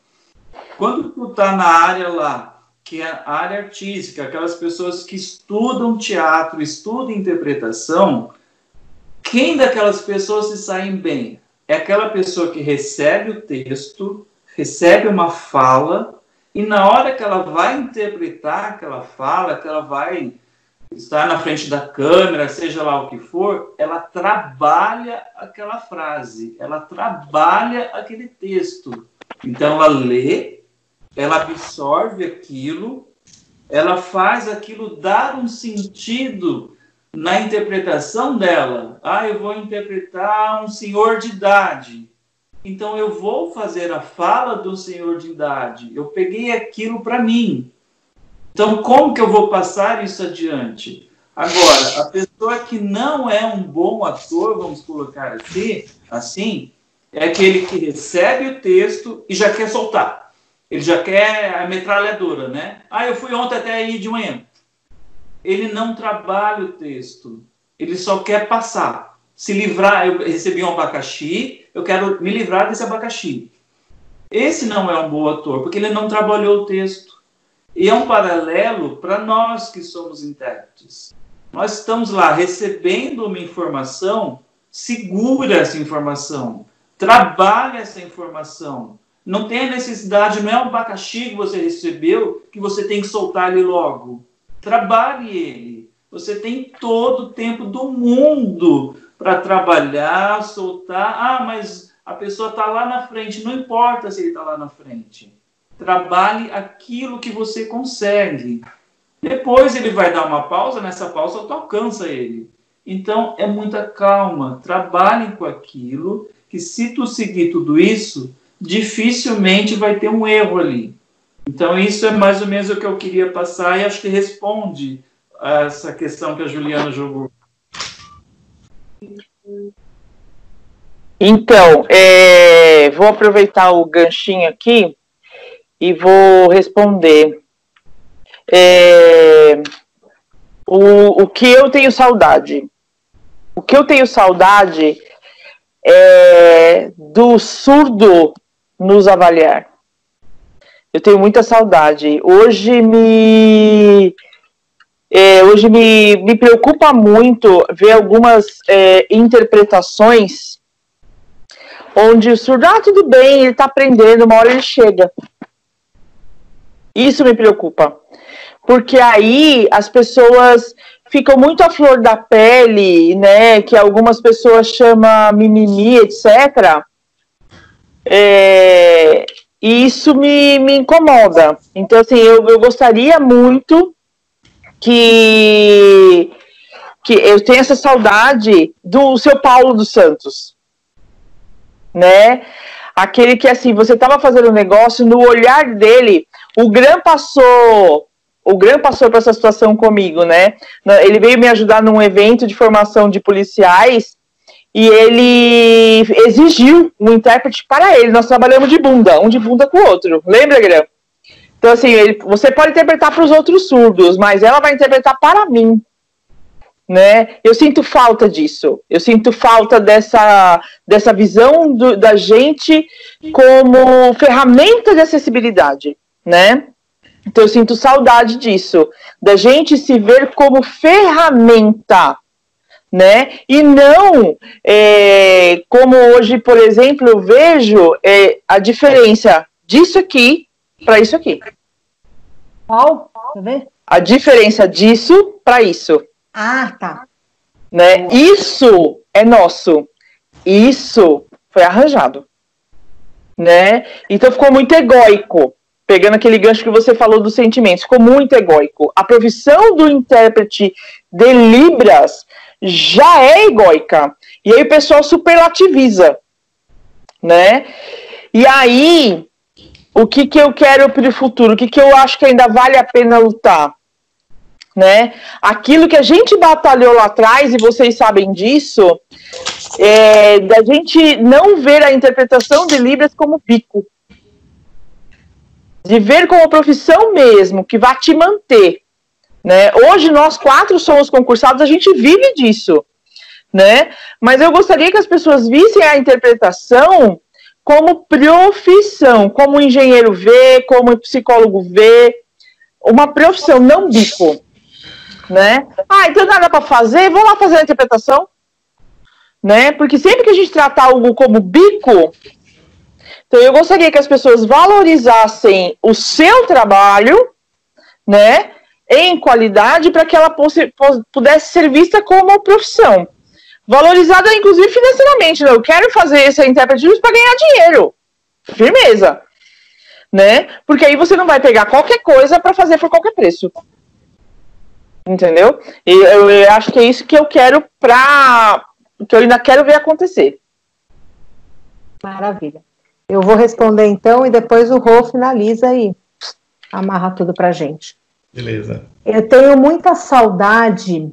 Quando tu está na área lá, que é a área artística, aquelas pessoas que estudam teatro, estudam interpretação, quem daquelas pessoas se saem bem? É aquela pessoa que recebe o texto, recebe uma fala, e na hora que ela vai interpretar aquela fala, que ela vai estar na frente da câmera, seja lá o que for, ela trabalha aquela frase, ela trabalha aquele texto. Então ela lê, ela absorve aquilo, ela faz aquilo dar um sentido na interpretação dela. Eu vou interpretar um senhor de idade. Então, eu vou fazer a fala do senhor de idade. Eu peguei aquilo para mim. Então, como que eu vou passar isso adiante? Agora, a pessoa que não é um bom ator, vamos colocar assim, é aquele que recebe o texto e já quer soltar. Ele já quer a metralhadora, né? Eu fui ontem até aí de manhã. Ele não trabalha o texto. Ele só quer passar. Se livrar, eu recebi um abacaxi, eu quero me livrar desse abacaxi. Esse não é um bom ator, porque ele não trabalhou o texto. E é um paralelo para nós que somos intérpretes. Nós estamos lá recebendo uma informação, segura essa informação, trabalha essa informação. Não tem a necessidade, não é um abacaxi que você recebeu, que você tem que soltar ele logo. Trabalhe ele. Você tem todo o tempo do mundo para trabalhar, soltar. Mas a pessoa está lá na frente. Não importa se ele está lá na frente. Trabalhe aquilo que você consegue. Depois ele vai dar uma pausa, nessa pausa tu alcança ele. Então, é muita calma. Trabalhem com aquilo, que se tu seguir tudo isso, dificilmente vai ter um erro ali. Então, isso é mais ou menos o que eu queria passar e acho que responde a essa questão que a Juliana jogou. Então, vou aproveitar o ganchinho aqui e vou responder. O que eu tenho saudade? O que eu tenho saudade é do surdo nos avaliar. Eu tenho muita saudade. Hoje me preocupa muito ver algumas interpretações onde o surdo, tudo bem, ele está aprendendo, uma hora ele chega. Isso me preocupa. Porque aí as pessoas ficam muito à flor da pele, né, que algumas pessoas chamam mimimi, etc. E isso me incomoda. Então, assim, eu gostaria muito que eu tenha essa saudade do seu Paulo dos Santos, né? Aquele que, assim, você estava fazendo um negócio, no olhar dele, o Gran passou por essa situação comigo, né? Ele veio me ajudar num evento de formação de policiais e ele exigiu um intérprete para ele. Nós trabalhamos de bunda, um de bunda com o outro. Lembra, Gran? Então, assim, você pode interpretar para os outros surdos, mas ela vai interpretar para mim, né? Eu sinto falta disso. Eu sinto falta dessa visão da gente como ferramenta de acessibilidade, né? Então eu sinto saudade disso, da gente se ver como ferramenta, né? E não como hoje, por exemplo, eu vejo a diferença disso aqui para isso aqui. Qual? Quer ver? A diferença disso para isso. Tá. Né? Isso é nosso. Isso foi arranjado. Né? Então ficou muito egóico. Pegando aquele gancho que você falou dos sentimentos, ficou muito egóico. A profissão do intérprete de Libras já é egóica. E aí o pessoal superlativiza, né? E aí, o que eu quero para o futuro? O que eu acho que ainda vale a pena lutar? Né? Aquilo que a gente batalhou lá atrás, e vocês sabem disso, da gente não ver a interpretação de Libras como bico. De ver como profissão mesmo, que vai te manter, né? Hoje nós 4 somos concursados, a gente vive disso, né? Mas eu gostaria que as pessoas vissem a interpretação como profissão, como o engenheiro vê, como o psicólogo vê, uma profissão, não bico, né? Então nada para fazer, vou lá fazer a interpretação, né? Porque sempre que a gente tratar algo como bico, então eu gostaria que as pessoas valorizassem o seu trabalho, né, em qualidade, para que ela pudesse ser vista como profissão. Valorizada, inclusive, financeiramente. Né? Eu quero fazer essa intérprete para ganhar dinheiro. Firmeza. Né? Porque aí você não vai pegar qualquer coisa para fazer por qualquer preço. Entendeu? E eu acho que é isso que eu quero que eu ainda quero ver acontecer. Maravilha. Eu vou responder então e depois o Rô finaliza e amarra tudo pra gente. Beleza. Eu tenho muita saudade.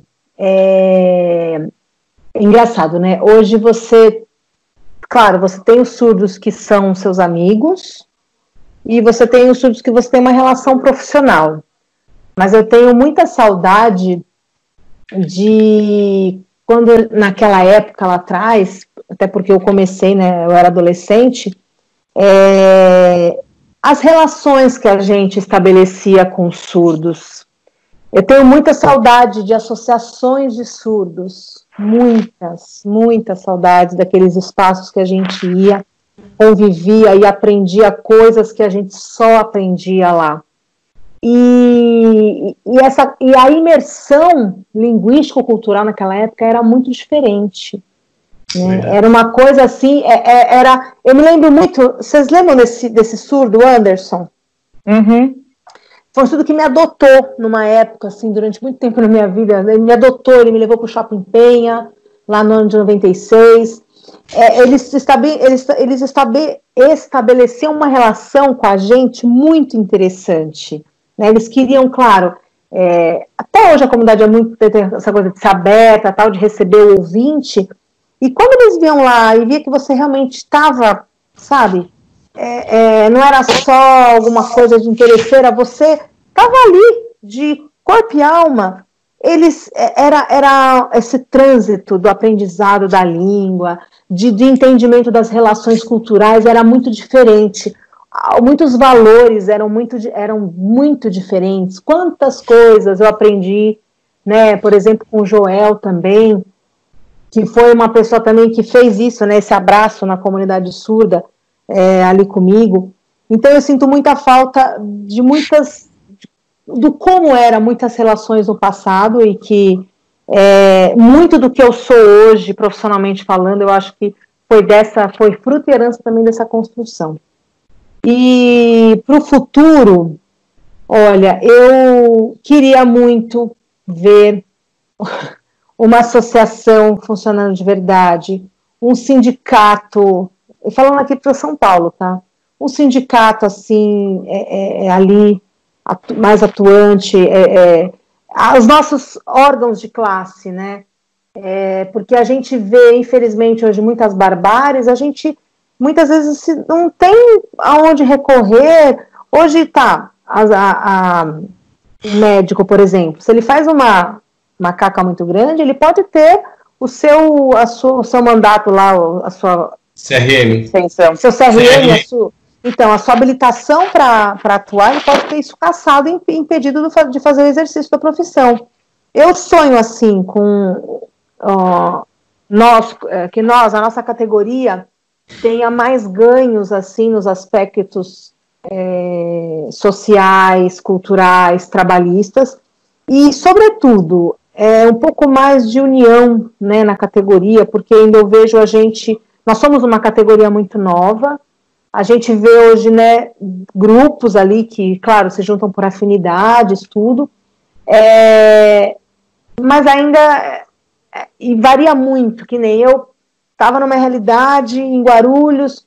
Engraçado, né? Hoje claro, você tem os surdos que são seus amigos e você tem os surdos que você tem uma relação profissional. Mas eu tenho muita saudade de quando, naquela época lá atrás, até porque eu comecei, né, eu era adolescente, as relações que a gente estabelecia com os surdos. Eu tenho muita saudade de associações de surdos, muitas saudades daqueles espaços que a gente ia, convivia e aprendia coisas que a gente só aprendia lá. E a imersão linguístico-cultural naquela época era muito diferente. Né? Era uma coisa assim, eu me lembro muito, vocês lembram desse surdo, Anderson? Uhum. Foi um surdo que me adotou numa época, assim, durante muito tempo na minha vida. Ele me adotou, ele me levou para o Shopping Penha, lá no ano de 96. Eles estabeleciam uma relação com a gente muito interessante. Né? Eles queriam, claro, até hoje a comunidade é muito, tem essa coisa de ser aberta, tal, de receber o ouvinte. E quando eles viam lá e via que você realmente estava, sabe, não era só alguma coisa de interesseira, você estava ali de corpo e alma. Era esse trânsito do aprendizado da língua, de entendimento das relações culturais, era muito diferente. Muitos valores eram muito diferentes. Quantas coisas eu aprendi, né, por exemplo, com o Joel também, que foi uma pessoa também que fez isso, né, esse abraço na comunidade surda, ali comigo. Então eu sinto muita falta do como eram muitas relações no passado e que muito do que eu sou hoje, profissionalmente falando, eu acho que foi fruto e herança também dessa construção. E para o futuro, olha, eu queria muito ver uma associação funcionando de verdade, um sindicato, falando aqui para São Paulo, tá? Um sindicato, assim, ali, mais atuante, os nossos órgãos de classe, né? Porque a gente vê, infelizmente, hoje muitas barbáries, a gente muitas vezes não tem aonde recorrer. Hoje tá, o médico, por exemplo, se ele faz uma caca muito grande, ele pode ter o seu mandato lá, a sua CRM. O seu CRM, então, a sua habilitação para atuar, ele pode ter isso cassado e impedido de fazer o exercício da profissão. Eu sonho, assim, com a nossa categoria tenha mais ganhos, assim, nos aspectos sociais, culturais, trabalhistas, e, sobretudo, um pouco mais de união, né, na categoria, porque ainda eu vejo nós somos uma categoria muito nova, a gente vê hoje, né, grupos ali que, claro, se juntam por afinidades, tudo, mas ainda e varia muito, que nem eu estava numa realidade em Guarulhos,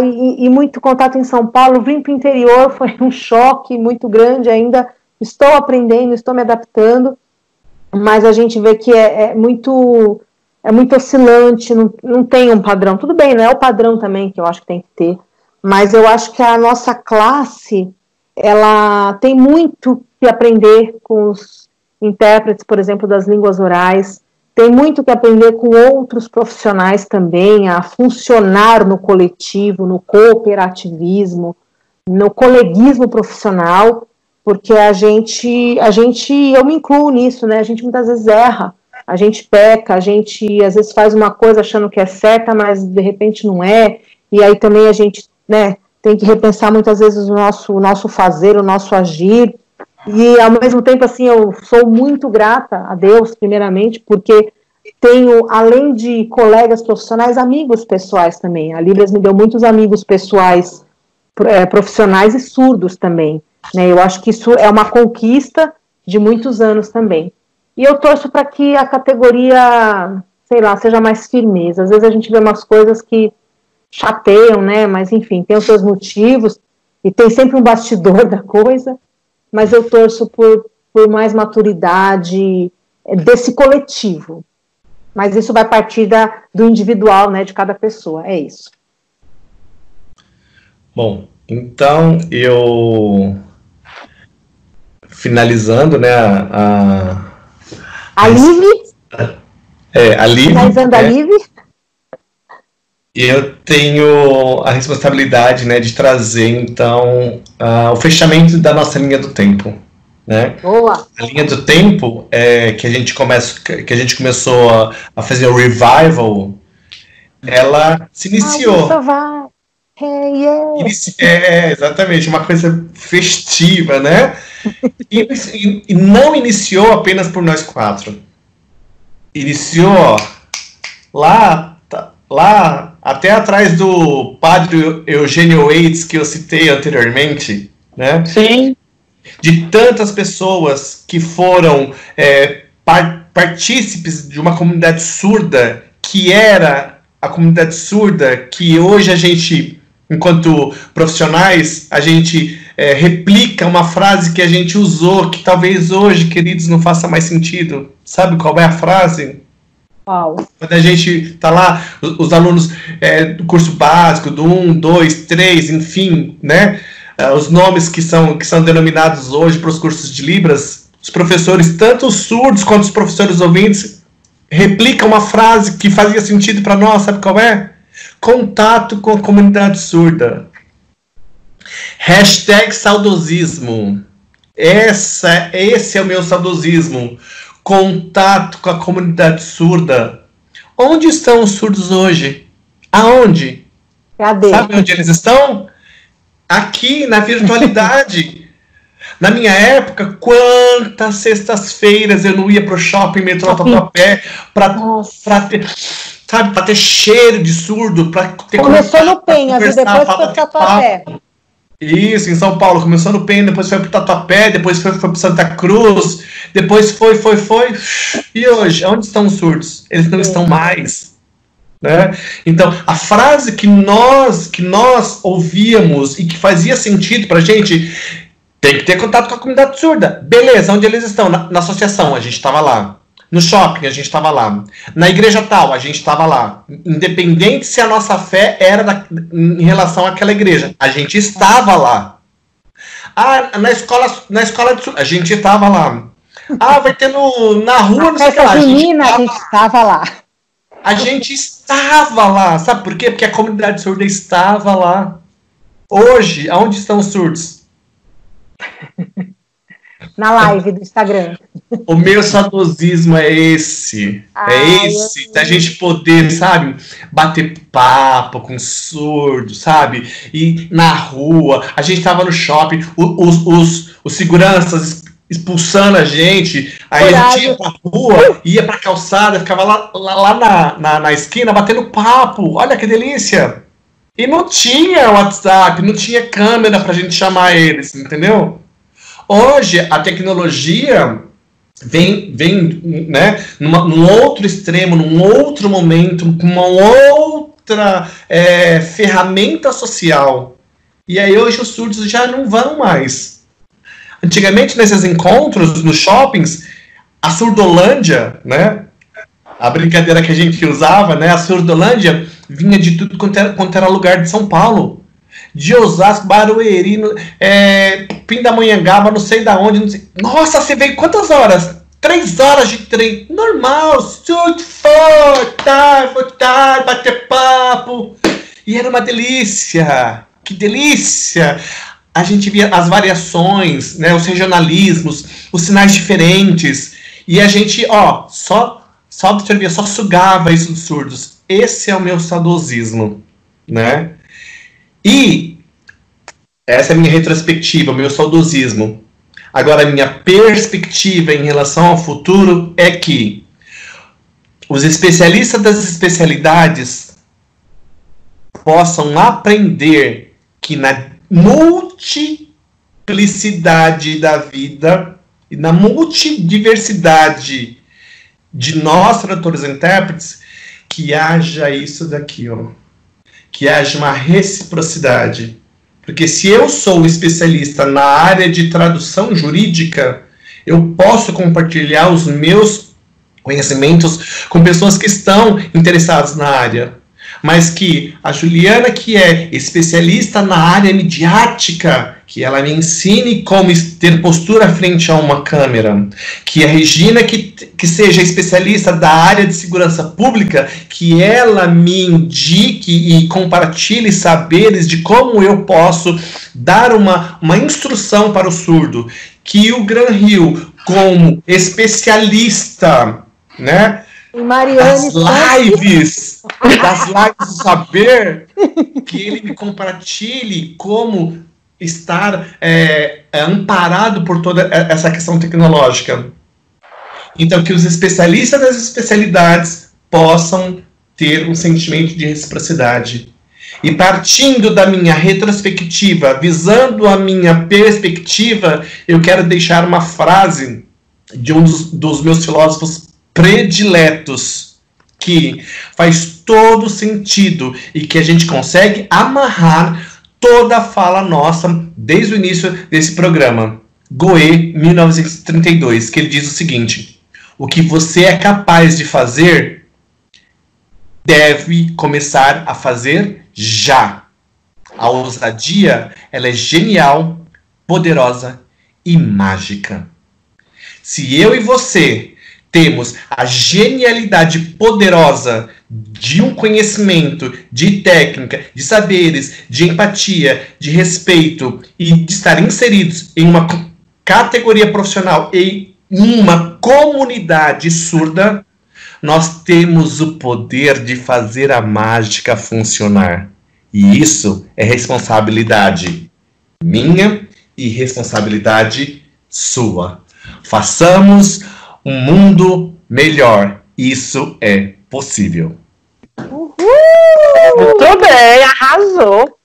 e muito contato em São Paulo, vim para o interior, foi um choque muito grande, ainda estou aprendendo, estou me adaptando, mas a gente vê que é muito oscilante, não tem um padrão. Tudo bem, não é o padrão também que eu acho que tem que ter, mas eu acho que a nossa classe, ela tem muito que aprender com os intérpretes, por exemplo, das línguas orais, tem muito que aprender com outros profissionais também, a funcionar no coletivo, no cooperativismo, no coleguismo profissional, porque eu me incluo nisso, né? A gente muitas vezes erra, a gente peca, a gente às vezes faz uma coisa achando que é certa, mas de repente não é, e aí também a gente, né, tem que repensar muitas vezes o nosso fazer, o nosso agir, e ao mesmo tempo, assim, eu sou muito grata a Deus, primeiramente, porque tenho, além de colegas profissionais, amigos pessoais também. A Libras me deu muitos amigos pessoais, profissionais e surdos também, né? Eu acho que isso é uma conquista de muitos anos também. E eu torço para que a categoria, sei lá, seja mais firmeza. Às vezes a gente vê umas coisas que chateiam, né? Mas, enfim, tem os seus motivos e tem sempre um bastidor da coisa. Mas eu torço por mais maturidade desse coletivo. Mas isso vai partir do individual, né? De cada pessoa. É isso. Bom, então eu... Finalizando, né, a Liv. A Liv. Finalizando a Liv. Eu tenho a responsabilidade, né, de trazer, então, o fechamento da nossa linha do tempo, né? Boa. A linha do tempo que a gente começou a fazer o revival, ela se iniciou. Hey, yeah. Exatamente, uma coisa festiva, né? E não iniciou apenas por nós 4. Iniciou lá até atrás do padre Eugênio Waits, que eu citei anteriormente, né? Sim. De tantas pessoas que foram partícipes de uma comunidade surda, que era a comunidade surda que hoje a gente, enquanto profissionais, a gente replica uma frase que a gente usou, que talvez hoje, queridos, não faça mais sentido. Sabe qual é a frase? Qual? Quando a gente está lá, os alunos do curso básico, do 1, 2, 3, enfim, né? Os nomes que são denominados hoje para os cursos de Libras, os professores, tanto os surdos quanto os professores ouvintes, replicam uma frase que fazia sentido para nós, sabe qual é? Contato com a comunidade surda. #saudosismo. Esse é o meu saudosismo. Contato com a comunidade surda. Onde estão os surdos hoje? Aonde? Cadê? Sabe onde eles estão? Aqui, na virtualidade. Na minha época, quantas sextas-feiras eu não ia pro shopping, metrô, Tatuapé, para ter cheiro de surdo, para ter começou no Penhas e depois foi pro Tatuapé. Isso, em São Paulo. Começou no Penhas, depois foi pro Tatuapé, depois foi pro Santa Cruz, depois foi. E hoje, onde estão os surdos? Eles não estão mais. Né? Então, a frase que nós ouvíamos e que fazia sentido pra gente, tem que ter contato com a comunidade surda. Beleza, onde eles estão? Na associação, a gente estava lá. No shopping, a gente estava lá. Na igreja tal, a gente estava lá. Independente se a nossa fé era em relação àquela igreja, a gente estava lá. Na escola de surdo, a gente estava lá. Vai ter na rua, não sei o que lá. A gente estava lá. A gente estava lá. Sabe por quê? Porque a comunidade surda estava lá. Hoje, aonde estão os surdos? Na live do Instagram. O meu saudosismo é esse. Da gente poder, sabe, bater papo com surdo, sabe? E na rua, a gente tava no shopping, os seguranças expulsando a gente, aí a gente ia pra rua, ia pra calçada, ficava lá na esquina batendo papo. Olha que delícia! E não tinha WhatsApp, não tinha câmera pra gente chamar eles, entendeu? Hoje, a tecnologia vem né, num outro extremo, num outro momento, com uma outra ferramenta social. E aí hoje os surdos já não vão mais. Antigamente, nesses encontros, nos shoppings, a Surdolândia, né, a brincadeira que a gente usava, né, a Surdolândia vinha de tudo quanto era lugar de São Paulo. De Osasco, Barueri, Pindamonhangaba, não sei da onde. Não sei. Nossa, você veio quantas horas? 3 horas de trem. Normal, surdo, voltar, bater papo. E era uma delícia. Que delícia. A gente via as variações, né, os regionalismos, os sinais diferentes. E a gente, só absorvia, só sugava isso dos surdos. Esse é o meu saudosismo, né? E essa é a minha retrospectiva, o meu saudosismo. Agora, a minha perspectiva em relação ao futuro é que os especialistas das especialidades possam aprender que na multiplicidade da vida e na multidiversidade de nós, tradutores e intérpretes, que haja isso daqui, ó. Que haja uma reciprocidade. Porque se eu sou especialista na área de tradução jurídica, eu posso compartilhar os meus conhecimentos com pessoas que estão interessadas na área. Mas que a Juliana, que é especialista na área midiática, que ela me ensine como ter postura frente a uma câmera. Que a Regina, que seja especialista da área de segurança pública, que ela me indique e compartilhe saberes de como eu posso dar uma instrução para o surdo. Que o Gran Rio, como especialista, né, das lives do saber, que ele me compartilhe como estar amparado por toda essa questão tecnológica. Então, que os especialistas das especialidades possam ter um sentimento de reciprocidade. E partindo da minha retrospectiva, visando a minha perspectiva, eu quero deixar uma frase de um dos meus filósofos prediletos, que faz todo sentido e que a gente consegue amarrar toda a fala nossa desde o início desse programa. Goethe, 1932, que ele diz o seguinte: o que você é capaz de fazer deve começar a fazer já. A ousadia, ela é genial, poderosa e mágica. Se eu e você temos a genialidade poderosa de um conhecimento, de técnica, de saberes, de empatia, de respeito e de estar inseridos em uma categoria profissional e em uma comunidade surda, nós temos o poder de fazer a mágica funcionar. E isso é responsabilidade minha e responsabilidade sua. Façamos um mundo melhor. Isso é possível. Uhul! Muito bem, arrasou.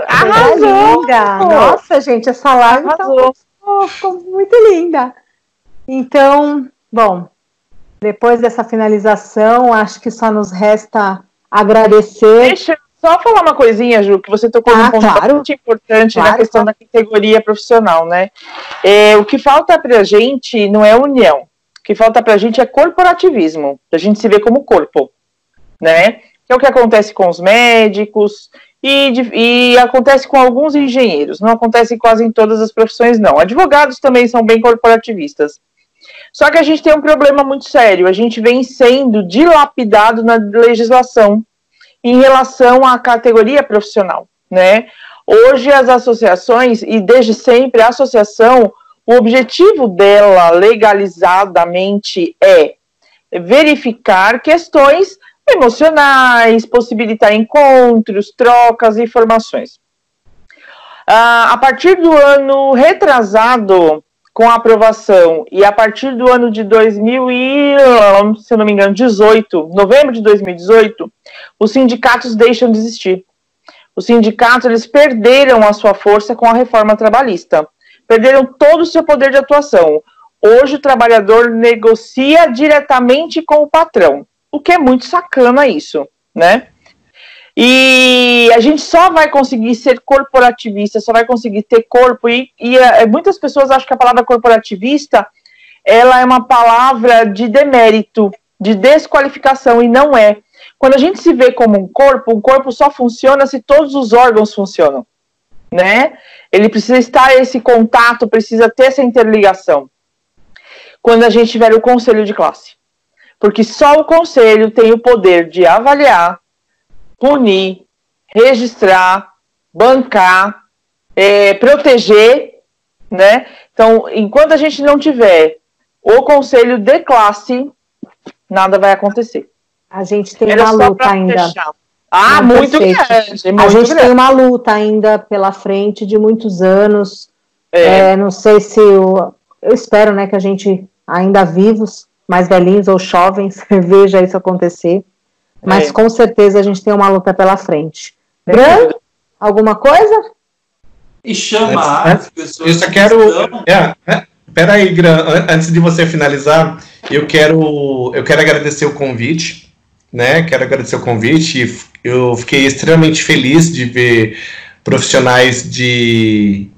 Arrasou. Linda. Nossa, gente, essa live ficou muito linda. Então, bom, depois dessa finalização, acho que só nos resta agradecer. Deixa eu só falar uma coisinha, Ju, que você tocou num ponto muito importante na questão da categoria profissional, né? O que falta pra gente não é união. O que falta pra gente é corporativismo, pra gente se ver como corpo, né? Que é o que acontece com os médicos e acontece com alguns engenheiros, não acontece quase em todas as profissões, não. Advogados também são bem corporativistas. Só que a gente tem um problema muito sério, a gente vem sendo dilapidado na legislação em relação à categoria profissional, né? Hoje as associações, e desde sempre a associação, o objetivo dela, legalizadamente, é verificar questões emocionais, possibilitar encontros, trocas, informações. A partir do ano retrasado, com a aprovação, e a partir do ano de 2018, novembro de 2018, os sindicatos deixam de existir. Os sindicatos, eles perderam a sua força com a reforma trabalhista. Perderam todo o seu poder de atuação. Hoje o trabalhador negocia diretamente com o patrão, o que é muito sacana isso, né? E a gente só vai conseguir ser corporativista, só vai conseguir ter corpo, e muitas pessoas acham que a palavra corporativista, ela é uma palavra de demérito, de desqualificação, e não é. Quando a gente se vê como um corpo só funciona se todos os órgãos funcionam, né? Ele precisa estar esse contato, precisa ter essa interligação. Quando a gente tiver o conselho de classe. Porque só o conselho tem o poder de avaliar, punir, registrar, bancar, proteger, né? Então, enquanto a gente não tiver o conselho de classe, nada vai acontecer. A gente tem uma luta ainda. Muito grande. A gente tem uma luta ainda pela frente de muitos anos. Não sei se eu espero, né, que a gente ainda vivos, mais velhinhos ou jovens, veja isso acontecer. Mas com certeza a gente tem uma luta pela frente. Bran, alguma coisa? E chama as pessoas. Eu só quero. Peraí, Gran, antes de você finalizar, eu quero agradecer o convite, né? Quero agradecer o convite. Eu fiquei extremamente feliz de ver profissionais de...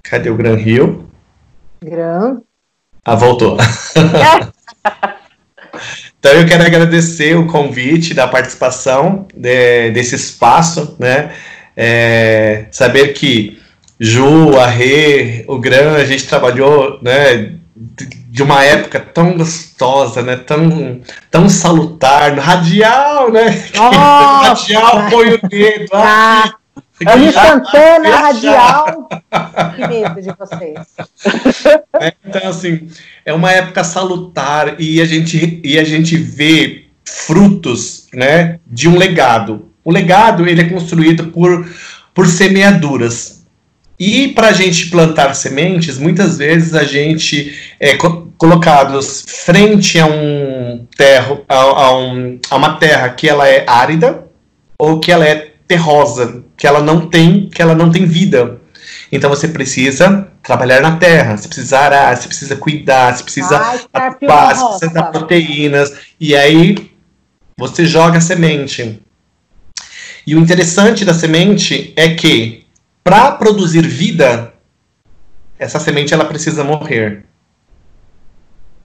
Cadê o Gran Rio? Gran. Ah, voltou. Então eu quero agradecer o convite, da participação desse espaço, né? Saber que Ju, a Rê, o Gran, a gente trabalhou, né, de uma época tão gostosa, né, tão salutar, no radial, né? Radial, põe o dedo. Ana Santana, radial. Que medo de vocês. Então, assim, é uma época salutar e a gente vê frutos, né, de um legado. O legado, ele é construído por semeaduras. E para a gente plantar sementes, muitas vezes a gente é colocados frente a uma terra que ela é árida ou que ela é terrosa, que ela não tem vida. Então você precisa trabalhar na terra, você precisa arar, você precisa cuidar, você precisa atuar, você precisa dar proteínas, e aí você joga a semente. E o interessante da semente é que, para produzir vida, essa semente ela precisa morrer.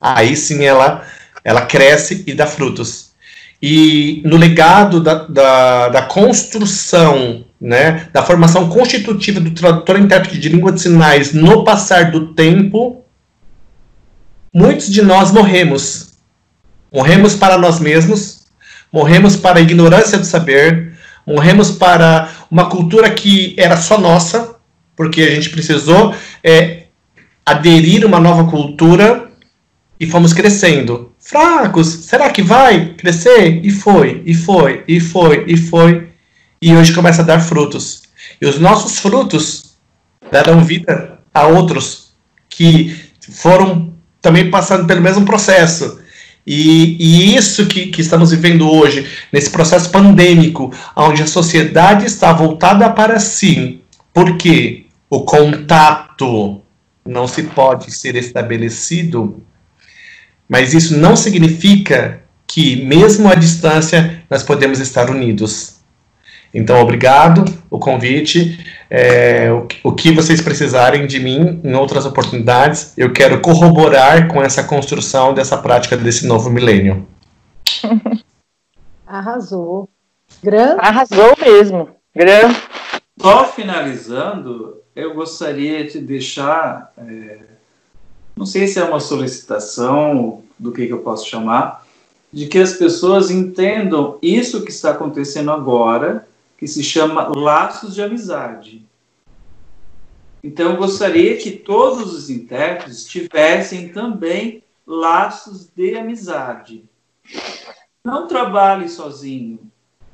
Aí sim ela cresce e dá frutos. E no legado da construção, né, da formação constitutiva do tradutor e intérprete de língua de sinais no passar do tempo, muitos de nós morremos. Morremos para nós mesmos, morremos para a ignorância do saber, morremos para uma cultura que era só nossa, porque a gente precisou aderir a uma nova cultura e fomos crescendo. Fracos, será que vai crescer? E foi. E hoje começa a dar frutos. E os nossos frutos darão vida a outros que foram também passando pelo mesmo processo. E isso que estamos vivendo hoje, nesse processo pandêmico, onde a sociedade está voltada para si, porque o contato não se pode ser estabelecido, mas isso não significa que, mesmo à distância, nós podemos estar unidos. Então, obrigado, o convite. O que vocês precisarem de mim em outras oportunidades, eu quero corroborar com essa construção dessa prática desse novo milênio. Arrasou. Gran? Arrasou mesmo. Gran. Só finalizando, eu gostaria de deixar, não sei se é uma solicitação, do que eu posso chamar, de que as pessoas entendam isso que está acontecendo agora, que se chama laços de amizade. Então, eu gostaria que todos os intérpretes tivessem também laços de amizade. Não trabalhe sozinho.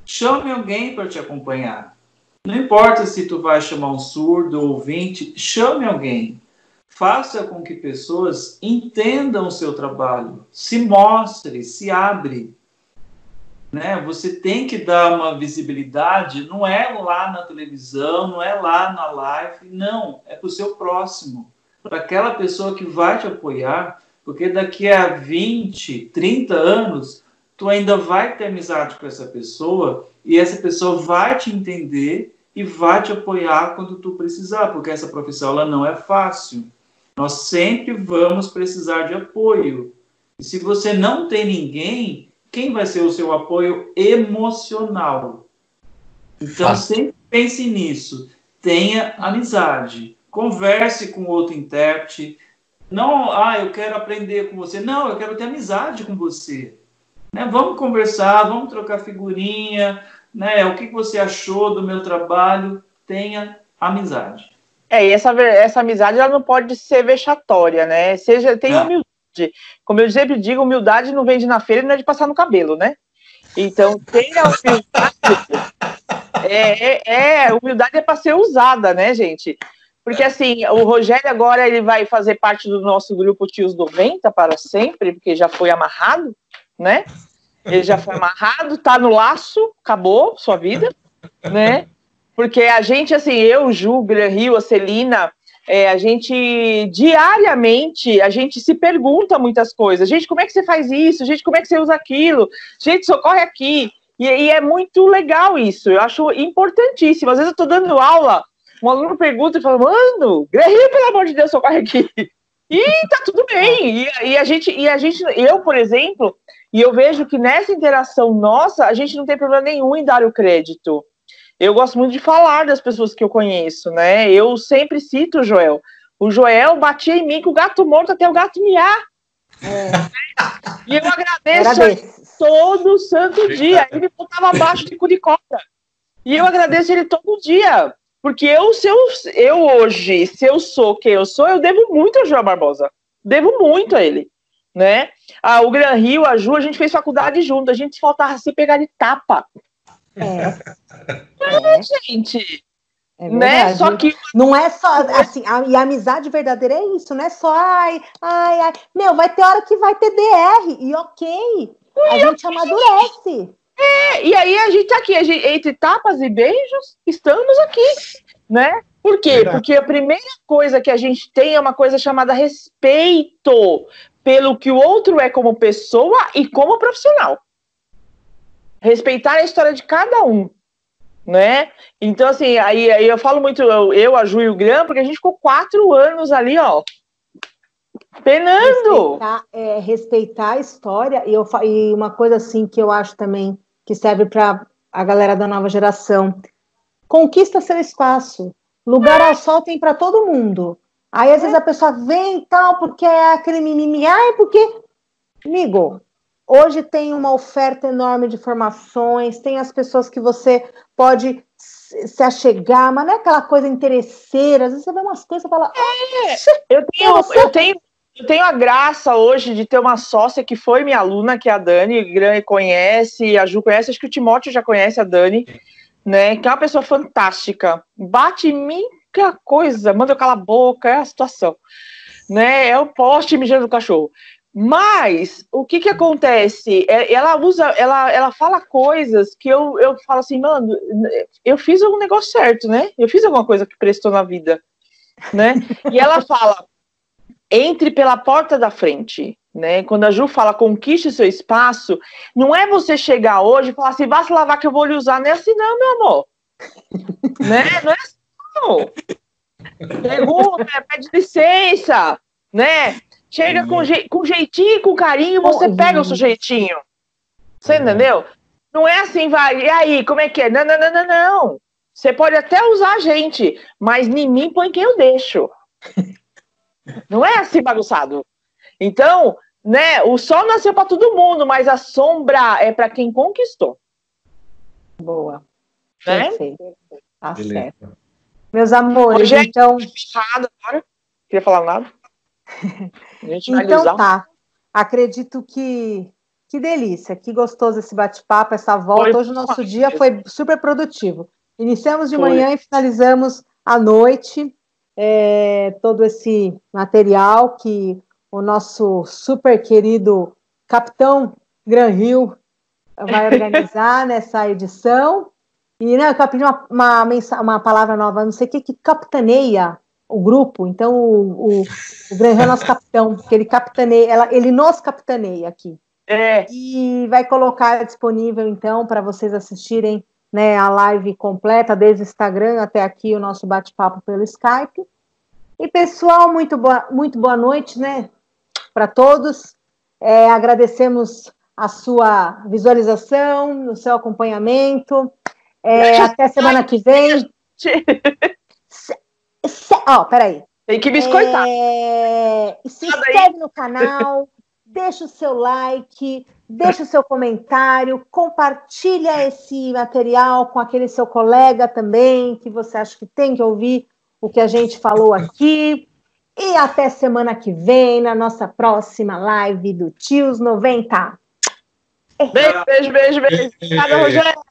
Chame alguém para te acompanhar. Não importa se tu vai chamar um surdo ou ouvinte, chame alguém. Faça com que pessoas entendam o seu trabalho. Se mostre, se abre. Né? Você tem que dar uma visibilidade, não é lá na televisão, não é lá na live, não, é para o seu próximo, para aquela pessoa que vai te apoiar, porque daqui a 20, 30 anos, tu ainda vai ter amizade com essa pessoa, e essa pessoa vai te entender e vai te apoiar quando tu precisar, porque essa profissão ela não é fácil. Nós sempre vamos precisar de apoio. E se você não tem ninguém, quem vai ser o seu apoio emocional? Então, sempre pense nisso. Tenha amizade. Converse com outro intérprete. Não, eu quero aprender com você. Não, eu quero ter amizade com você. Né? Vamos conversar, vamos trocar figurinha. Né? O que você achou do meu trabalho? Tenha amizade. E essa amizade ela não pode ser vexatória, né? Tenha humildade. Como eu sempre digo, humildade não vende na feira e não é de passar no cabelo, né? Então, tenha humildade. Humildade é para ser usada, né, gente? Porque, assim, o Rogério agora ele vai fazer parte do nosso grupo Tios 90 para sempre, porque já foi amarrado, né? Ele já foi amarrado, tá no laço, acabou sua vida, né? Porque a gente, assim, eu, Ju, Gran Rio, a Celina, A gente, diariamente, a gente se pergunta muitas coisas. Gente, como é que você faz isso? Gente, como é que você usa aquilo? Gente, socorre aqui. E é muito legal isso. Eu acho importantíssimo. Às vezes eu estou dando aula, um aluno pergunta e fala, mano, Guerrinho, pelo amor de Deus, socorre aqui. E tá tudo bem. Eu, por exemplo, e eu vejo que nessa interação nossa, a gente não tem problema nenhum em dar o crédito. Eu gosto muito de falar das pessoas que eu conheço, né? Eu sempre cito o Joel. O Joel batia em mim com o gato morto até o gato miar. E eu agradeço todo santo dia. Ele me botava abaixo de curicota. E eu agradeço ele todo dia. Porque eu hoje, se eu sou quem eu sou, eu devo muito ao Joel Barbosa. Devo muito a ele, né? O Gran Rio, a Ju, a gente fez faculdade junto. A gente faltava se pegar de tapa. Gente. Né? Só que não é só assim, e a amizade verdadeira é isso, não é só ai, meu, vai ter hora que vai ter DR, e ok, a gente amadurece. E aí a gente tá aqui, entre tapas e beijos, estamos aqui, né? Por quê? Porque a primeira coisa que a gente tem é uma coisa chamada respeito pelo que o outro é como pessoa e como profissional. Respeitar a história de cada um, né? Então, assim, aí eu falo muito, eu, a Ju e o Gran, porque a gente ficou 4 anos ali, ó, penando. Respeitar a história, e uma coisa assim que eu acho também que serve para a galera da nova geração, conquista seu espaço, lugar ao sol tem para todo mundo. Aí, às vezes, a pessoa vem e tal, porque é aquele mimimi, porque... Amigo, hoje tem uma oferta enorme de formações, tem as pessoas que você pode se achegar, mas não é aquela coisa interesseira. Às vezes você vê umas coisas e fala... Eu tenho a graça hoje de ter uma sócia que foi minha aluna, que é a Dani, o Gran conhece, a Ju conhece, acho que o Timóteo já conhece a Dani, né? Que é uma pessoa fantástica. Bate em mim, que a coisa, manda eu calar a boca, é a situação. Né? É o poste mijando no cachorro. Mas, o que acontece? Ela fala coisas que eu falo assim, mano, eu fiz algum negócio certo, né? Eu fiz alguma coisa que prestou na vida, né? E ela fala, entre pela porta da frente, né? Quando a Ju fala, conquiste seu espaço, não é você chegar hoje e falar assim, vá se lavar que eu vou lhe usar, não é assim não, meu amor. Né? Não é assim não. Pergunta, pede licença, né? Chega com jeitinho, com carinho, você pega o seu jeitinho. Você entendeu? Não é assim, vai, e aí, como é que é? Não. Você pode até usar a gente, mas em mim põe quem eu deixo. Não é assim bagunçado. Então, né, o sol nasceu para todo mundo, mas a sombra é para quem conquistou. Boa. Né? Perfeito. Tá certo. Meus amores, então... Agora. Queria falar nada? Então tá, acredito que delícia, que gostoso esse bate-papo, essa volta. Hoje o nosso dia foi super produtivo. Iniciamos de manhã e finalizamos à noite, todo esse material que o nosso super querido Capitão Gran Rio vai organizar nessa edição. E eu quero pedir uma palavra nova, não sei o que capitaneia o grupo. Então o Gran Rio é nosso capitão, porque ele capitaneia, ele nos capitaneia aqui. E vai colocar disponível então para vocês assistirem, né, a live completa desde o Instagram até aqui o nosso bate-papo pelo Skype. E pessoal, muito boa noite, né, para todos. Agradecemos a sua visualização, o seu acompanhamento. Até semana que vem. Peraí. Tem que biscoitar. Se inscreve no canal, deixa o seu like, deixa o seu comentário, compartilha esse material com aquele seu colega também, que você acha que tem que ouvir o que a gente falou aqui. E até semana que vem, na nossa próxima live do Tios 90. Beijo. Obrigada, Rogério.